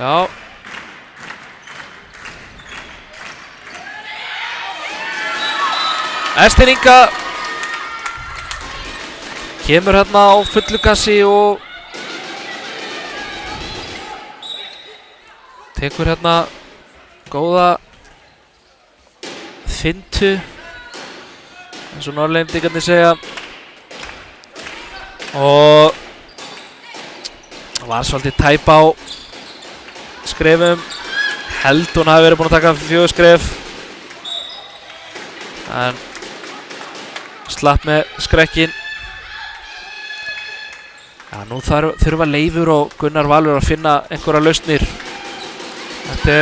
Já. Ester Inga kemur hérna á fullu gassi og tekur hérna góða fintu eins og norðlendingarnir segja og var svolítið tæp á skrefum. Held hún hafi verið búin að taka 4 skref en slapp með skrekkin. Já, nú þurfa Leifur og Gunnar Valur að finna einhverja lausnir. Þetta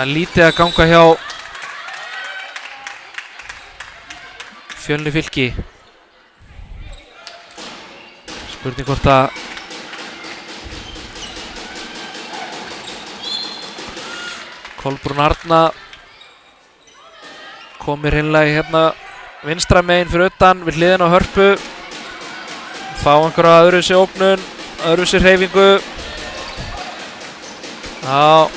er lítið að ganga hjá Fjölni Fylki. Spurning hvort að Kolbrún Arna komir hreinlega hérna vinstra megin fyrir utan við hliðina á Hörpu. Fá einhverja öðruvísi ógnun, öðruvísi hreyfingu. Já.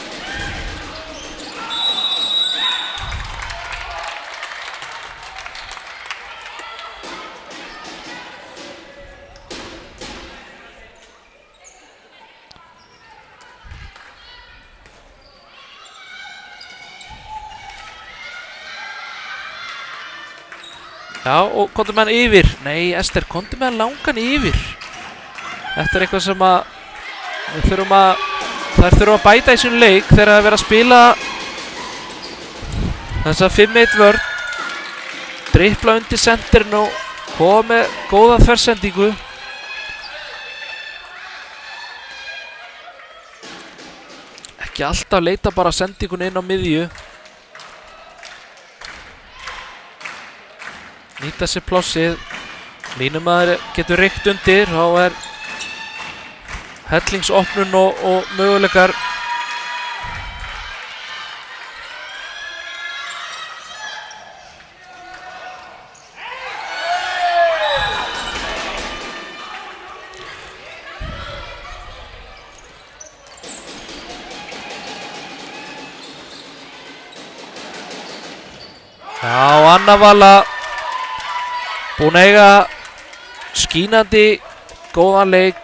Já, og komdu með hann yfir. Nei, Ester, komdu með hann langan yfir. Þetta er eitthvað sem að þær þurfum að bæta í sín leik þegar það er verið að spila þessa 5-1 vörn. Dripla undir sendirinn og koma með góða þversendingu. Ekki alltaf leita bara sendingun inn á miðju. Nýta sér plássið. Línumaður getur reykt undir, þá er hellingsopnun og möguleikar. Já, Anna Vala búin að eiga skínandi góðan leik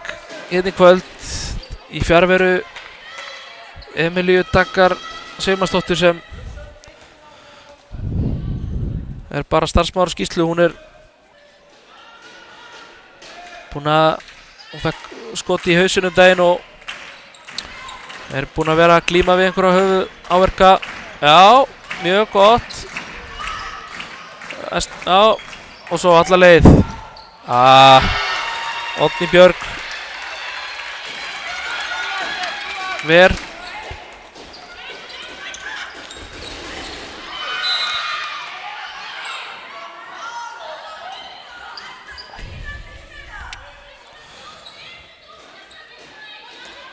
hérna í kvöld í fjarveru Emilíu Daggar Sigmarsdóttur sem er bara starfsmaður á skýrslu. Hún er búin að hún fekk skoti í hausunum daginn og er búin að vera að glíma við einhverja höfuð áverka. Já, mjög gott. Já, og svo alla leið. Oddný Björg ver.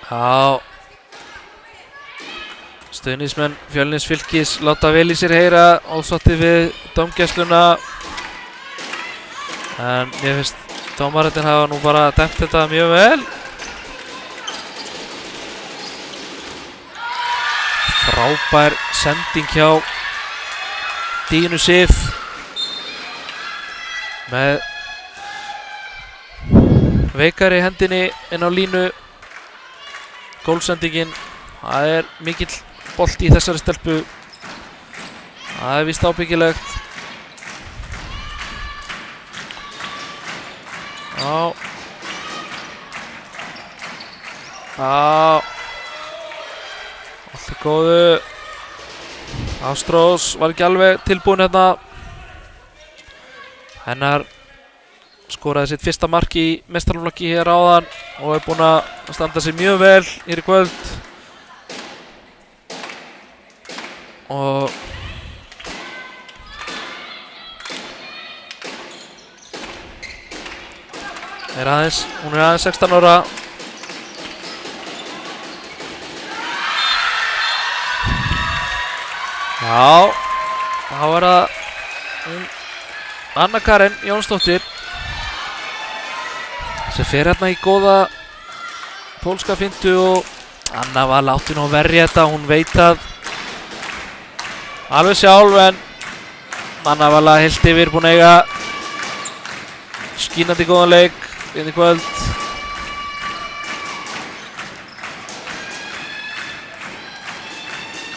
Já, Stuðningsmenn Fjölnis Fylkis láta vel í sér heyra ósáttið við dómgæsluna. En mér finnst dómararnir hafa nú bara dæmt þetta mjög vel. Frábær sending hjá Dínu Sif með veikari hendinni inn á línu. Gólsendingin, það er mikill bolt í þessari stelpu. Það er víst ábyggilegt. Já. Allt í góðu. Ástrós var ekki alveg tilbúin hérna. Hennar skoraði sitt fyrsta mark í meistaraflokki hér áðan og er búin að standa sig mjög vel hér í kvöld. Og hún er aðeins 16 ára. Já, þá var það Anna Karen Jónsdóttir sem fer hérna í góða pólska fintu og Anna var látin á verja þetta. Hún veit það alveg sjálf en Anna var alveg heilt yfir búin að eiga skínandi góðan leik inn í kvöld.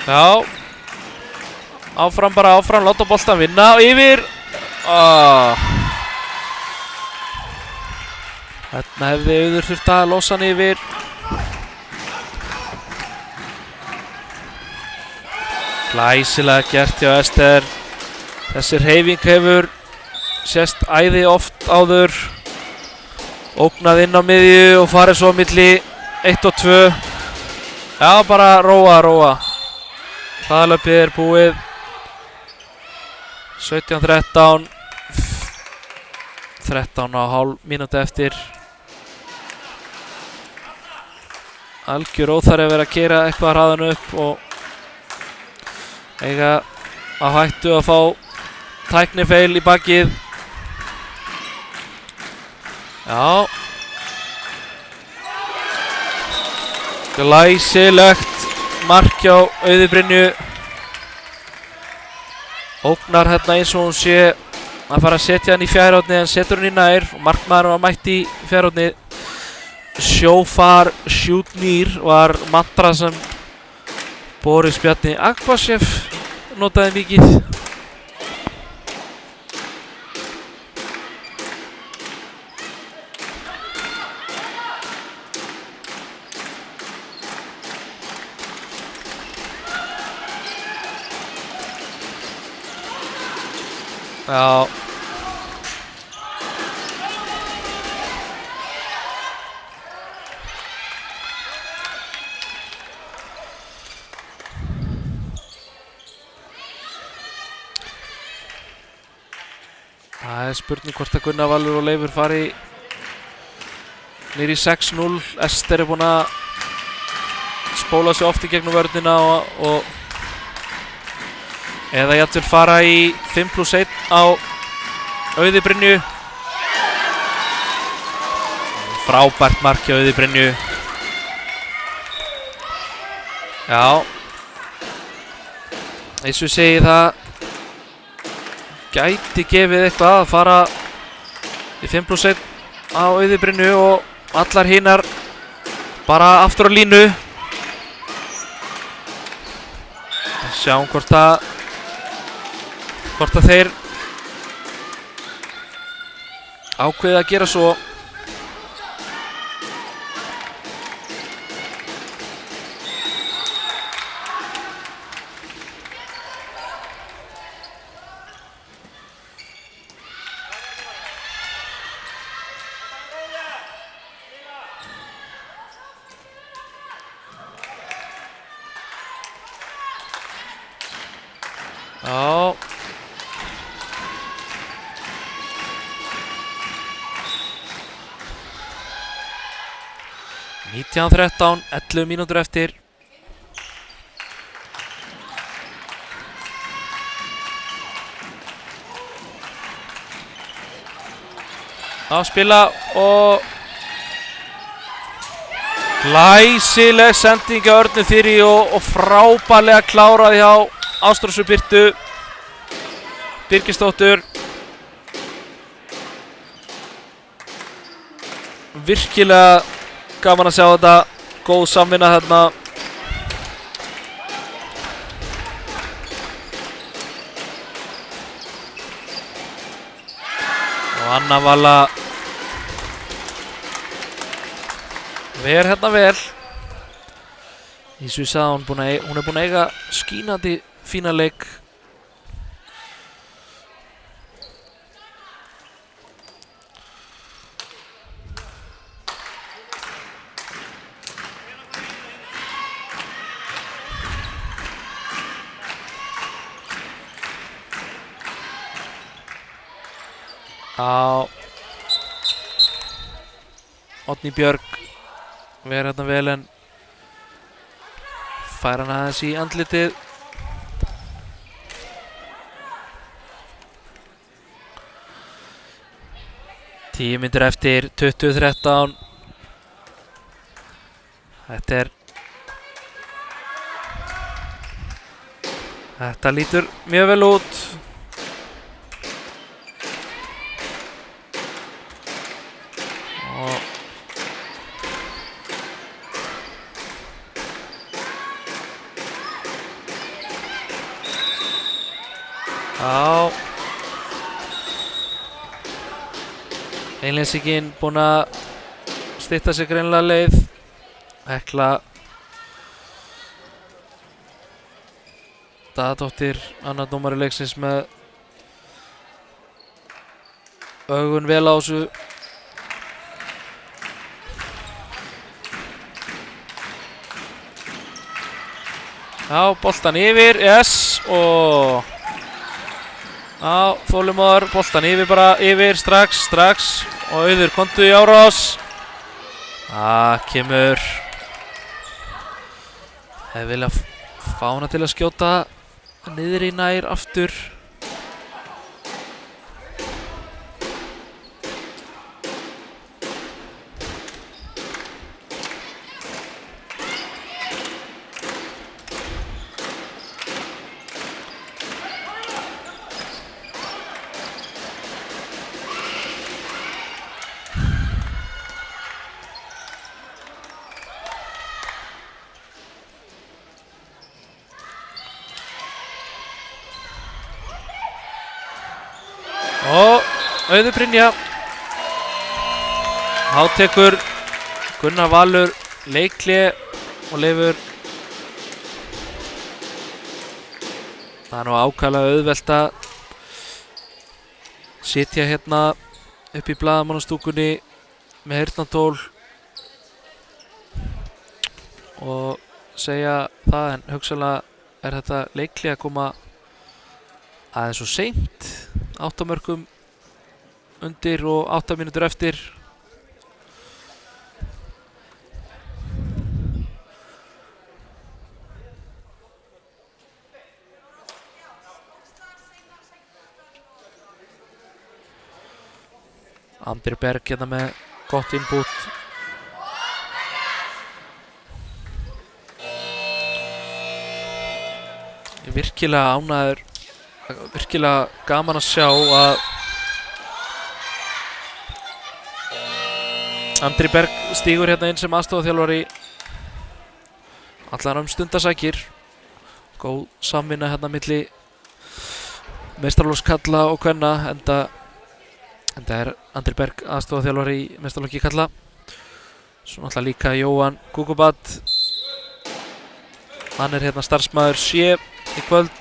Já, áfram bara áfram, láta boltan vinna og yfir. Þarna hefði Auður þurft að losa hann yfir. Glæsilega gert hjá Ester. Þessi hreyfing hefur sést æði oft áður. Ógnað inn á miðju og farið svo á milli 1 og 2. Já, bara róa. Hraðalaupið er búið. 17-13. 13,5 mínúti eftir. Algjör óþarfi að vera að keyra eitthvað hraðan upp og eiga að hættu að fá tæknifeil í bakið. Já. Glæsilegt mark hjá Auði Brynju. Ógnar hérna eins og hún sé að fara að setja hann í fjærhornið en setur hann í nær og markmaðurinn var mætt í fjærhornið. Show far, shoot near var mantra sem Boris Bjarni Akbarshev notaði mikið. Já. Það er spurning hvort að Gunnar Valur og Leifur fari niður í 6-0. Ester er búin að spóla sig oft í gegnum vörnina og eða jafnvel fara í 5+1 á Auði Brynju. Frábært mark hjá Auði Brynju. Já. Eins og ég segi, það gæti gefið eitthvað að fara í 5+1 á Auði Brynju og allar hinar bara aftur á línu. Sjáum hvort að þeir ákveða að gera svo. Já. (19:13), 11 mínútur eftir. að spila og glæsileg sending á Örnu Þyrí og frábærlega klárað hjá Ástrósu Birtu Birgisdóttur. Virkilega gaman að sjá þetta, góð samvinna þarna. Og Anna Vala ver hérna vel. Eins og ég sagði, hún er búin að eiga skínandi fína leik. Á Oddný Björg ver hérna vel en fær hann aðeins í andlitið. Tíu mínútur eftir 20:13. Þetta lítur mjög vel út. Já, einleysingin búinn að stytta sig greinilega leið. Hekla Daðadóttir, annar dómari leiksins með augun vel á þessu. Já, boltan yfir, yes, og já, þolinmóður, boltan yfir strax og Auður kontu í árás. Það kemur. Hefði viljað fá hana til að skjóta niður í nær aftur. Og Auður Brynja. Þá tekur Gunnar Valur leikhlé og leyfir. Það er nú ákaflega auðvelt að sitja hérna upp í blaðamannastúkunni með heyrnartól og segja það, en hugsanlega er þetta leikhlé að koma aðeins og seint. 8 mörkum undir og 8 mínútur eftir. Andri Berg hérna með gott input. Ég er virkilega ánægður, virkilega gaman að sjá að Andri Berg stígur hérna inn sem aðstoðarþjálfari allan stundasækir. Góð samvinna hérna milli meistaraflokks karla og kvenna, enda er Andri Berg aðstoðarþjálfari í meistaraflokki karla. Svo náttúrulega líka Jóhann Kukubat. Hann er hérna starfsmaður sé í kvöld,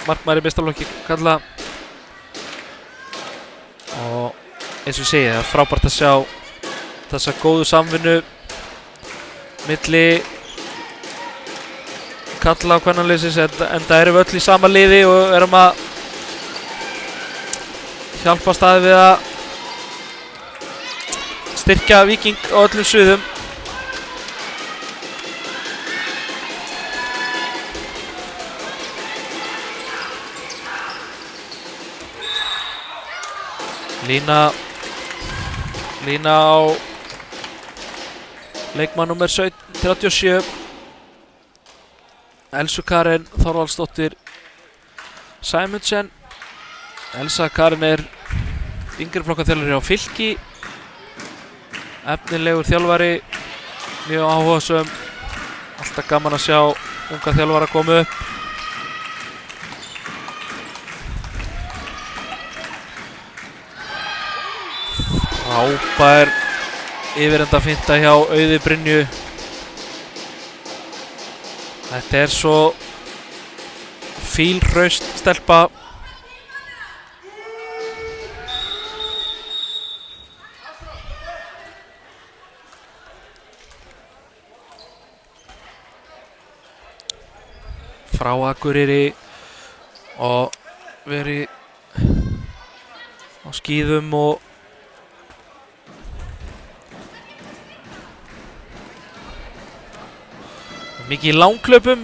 markmaður í meistaraflokki karla. Og eins og ég segi, það er frábært að sjá þessa góðu samvinnu milli karla og kvennaliðsins, enda erum við öll í sama liði og erum að hjálpa staði við að styrkja Víking á öllum sviðum. Lína lína á leikmann númer 37 Elsu Karen Þorvaldsdóttir Sæmundsen. Elsa Karen er yngri flokka þjálfari á Fylki, efnilegur þjálfari, mjög áhugasöm, alltaf gaman að sjá unga þjálfara koma upp. Frábær yfirenda finta hjá Auði Brynju. Þetta er svo fílhraust stelpa. Frá Akureyri og verið á skíðum og mikið í langhlaupum,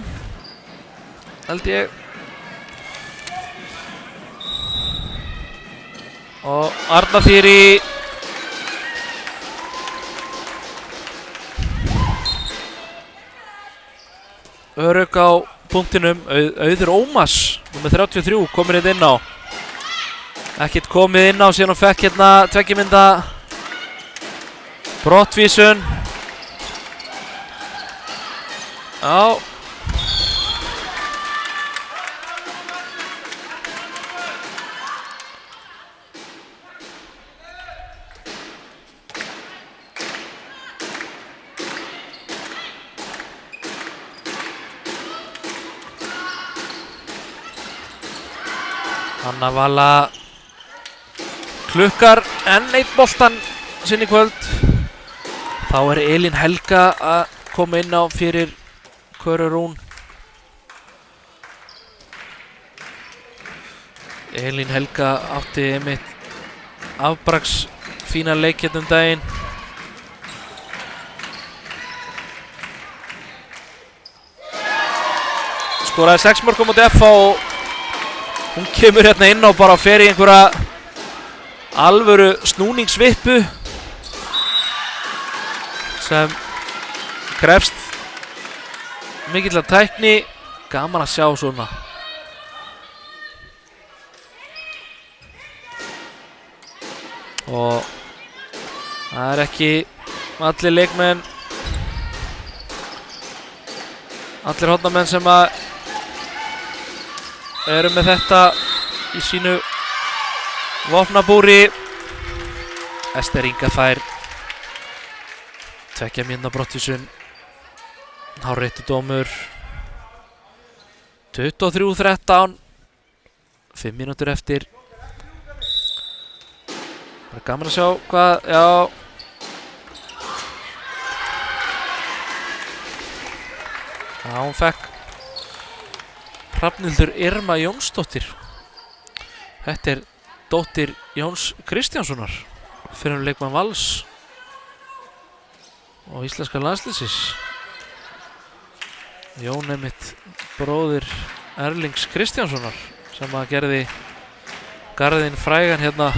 held ég. Og Arna Þyri örugg á punktinum. Auður Ómars, nummer 33, komir hérna inn á. Ekkert komið inn á síðan og fekk hérna tveggjamynda brottvísun. Já. Hanna Vala klukkar enn eitt boltan sinn í kvöld. Þá er Elín Helga að koma inn á fyrir Köru Rún. Elín Helga átti einmitt afbraks fína leik hérna daginn. Skoraði 6 mörk á móti FH og hún kemur hérna inn og bara fer í einhverja alvöru snúningsvippu sem krefst mikillar tækni. Gaman að sjá svona. Og það er ekki allir leikmenn, allir hornamenn sem að eru með þetta í sínu vopnabúri. Ester Inga fær tveggja mínútna brottvísun. Hárréttur dómur. 23:13, 5 mínútur eftir. Það er gaman að sjá hvað, já. Já, hún fekk Hrafnhildur Irma Jónsdóttir. Þetta er dóttir Jóns Kristjánssonar, fyrrum leikmann Vals og íslenska landsliðsins. Jón er mitt bróðir Erlings Kristjánssonar sem að gerði garðinn frægan hérna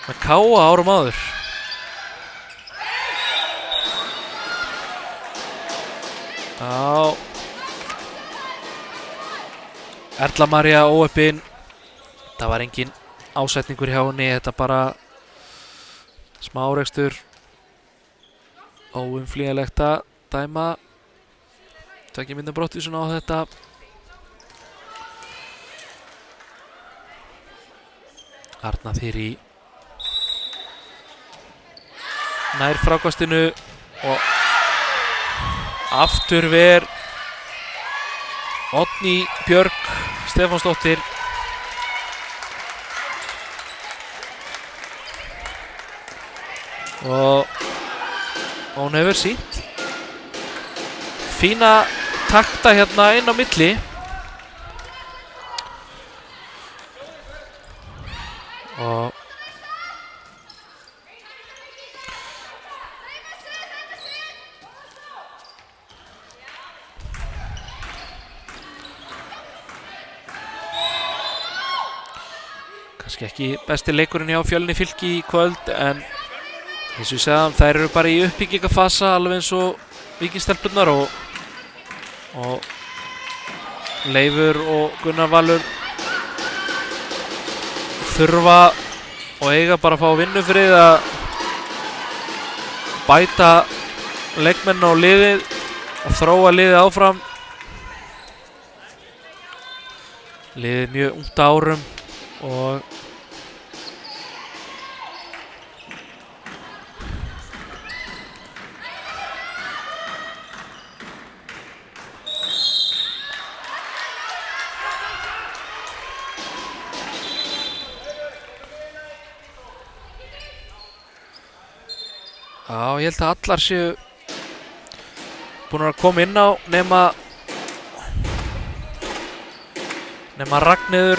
með Káa árum áður. Já. Erla María óöppin. Það var engin ásetningur hjá henni, þetta bara smá árekstur. Óumflýjanlegt að dæma tveggja mínútna brottvísun á þetta. Arna Þyri nær frákastinu og aftur ver Oddný Björk Stefánsdóttir. Og hún hefur sýnt fína takta hérna inn á milli. Og kannski ekki besti leikurinn hjá Fjölni Fylki í kvöld, en eins og ég sagði, þær eru bara í uppbyggingafasa alveg eins og Víkingstelpurnar og Leifur og Gunnar Valur þurfa og eiga bara að fá vinnufrið að bæta leikmenn á liðið og þróa liðið áfram. Liðið mjög ungt á árum og já, ég held að allar séu búin að koma inn á nema Ragnheiður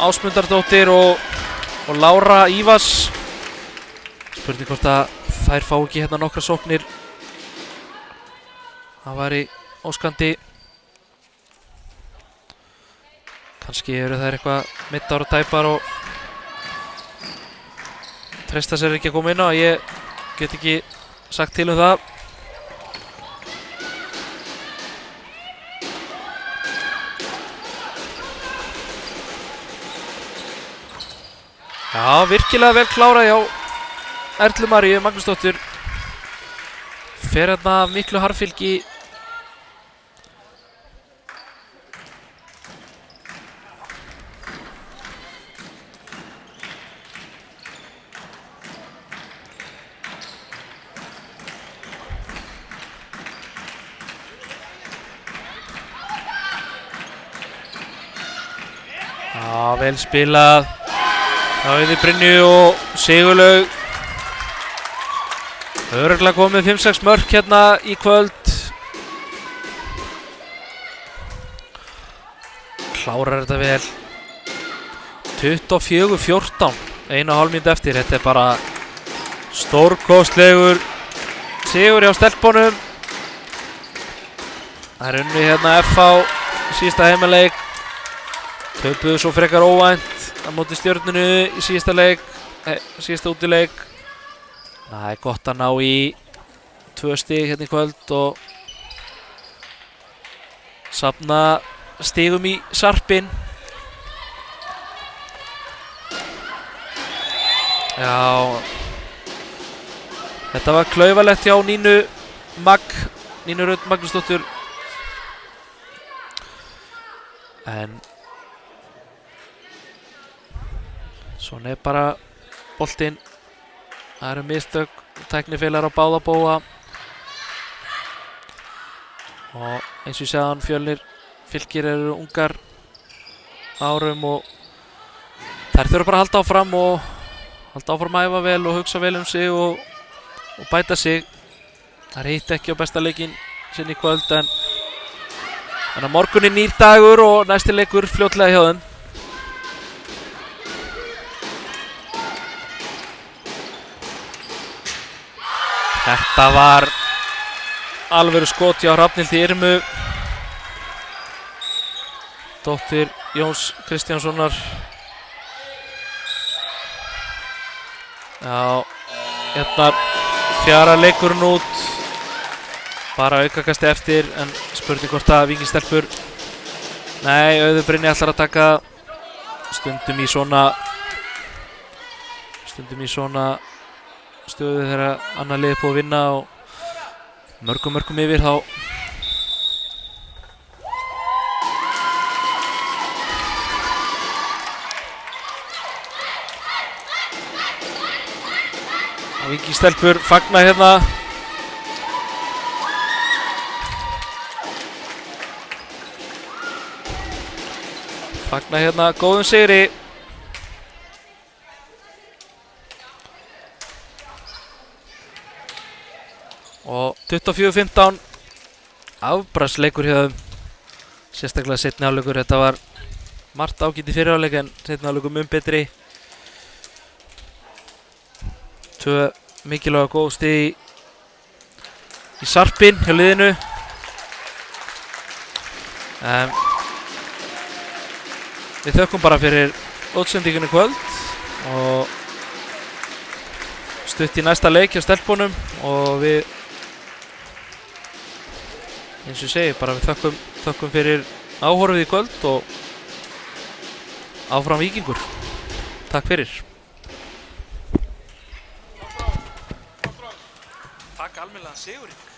Ásmundardóttir og Lára Ívars. Spurning hvort að þær fá ekki hérna nokkra sóknir. Það væri óskandi. Kannski eru þær eitthvað middar og tæpar og treysta sér ekki að koma inn á. Ég get ekki sagt til um það. Já, virkilega vel klárað hjá Erlu Maríu Magnúsdóttur. Fer hérna af miklu harðfylgi. Já, vel spilað. Auði Brynju og Sigurlaug. Örugglega komið 5-6 mörk hérna í kvöld. Klárar þetta vel. 24-14. 1,5 mínútu eftir. Þetta er bara stórkostlegur sigur hjá stelpunum. Það er unnið hérna FH síðasta heimaleik. Töpuðu svo frekar óvænt á móti Stjörnunu í síðasta leik, síðasta útileik. Það er gott að ná í 2 stig hérna í kvöld og safna stigum í sarpinn. Já, þetta var klaufalegt hjá Nínu Rut Magnúsdóttur. En svona er bara boltinn. Það eru mistök, tæknifélagar á báða bóga. Og eins og ég sagði, Fjölnir, Fylkir eru ungar árum og þær þurfa bara að halda áfram að æfa vel og hugsa vel um sig og bæta sig. Það hitt ekki á besta leikinn sinn í kvöld en á morgun er nýr dagur og næsti leikur fljótlega hjá þeim. Þetta var alvöru skot hjá Hrafnhildi Irmu, dóttir Jóns Kristjánssonar. Já, hérna fjara leikurinn út, bara aukakasti eftir, en spurning hvort að Víkingstelpur, nei, Auður Brynja ætlar að taka stundum í svona stöðu þegar annar liðið búið að vinna og mörgum yfir þá Víkingstelpur fagna hérna. Fagna hérna góðum sigri. Og 24-15 afbragðsleikur hjá þeim. Sérstaklega seinni hálfleikur. Þetta var margt ágætt í fyrri hálfleik en seinni hálfleikur mun betri. 2 mikilvæga góð stig í sarpinn hjá liðinu. Við þökkum bara fyrir útsendingunni í kvöld. og stutt í næsta leik hjá stelpunum og við eins og ég segi bara við þökkum fyrir áhorfið í kvöld og áfram Víkingur. Takk fyrir. Takk almennilega sigurinn.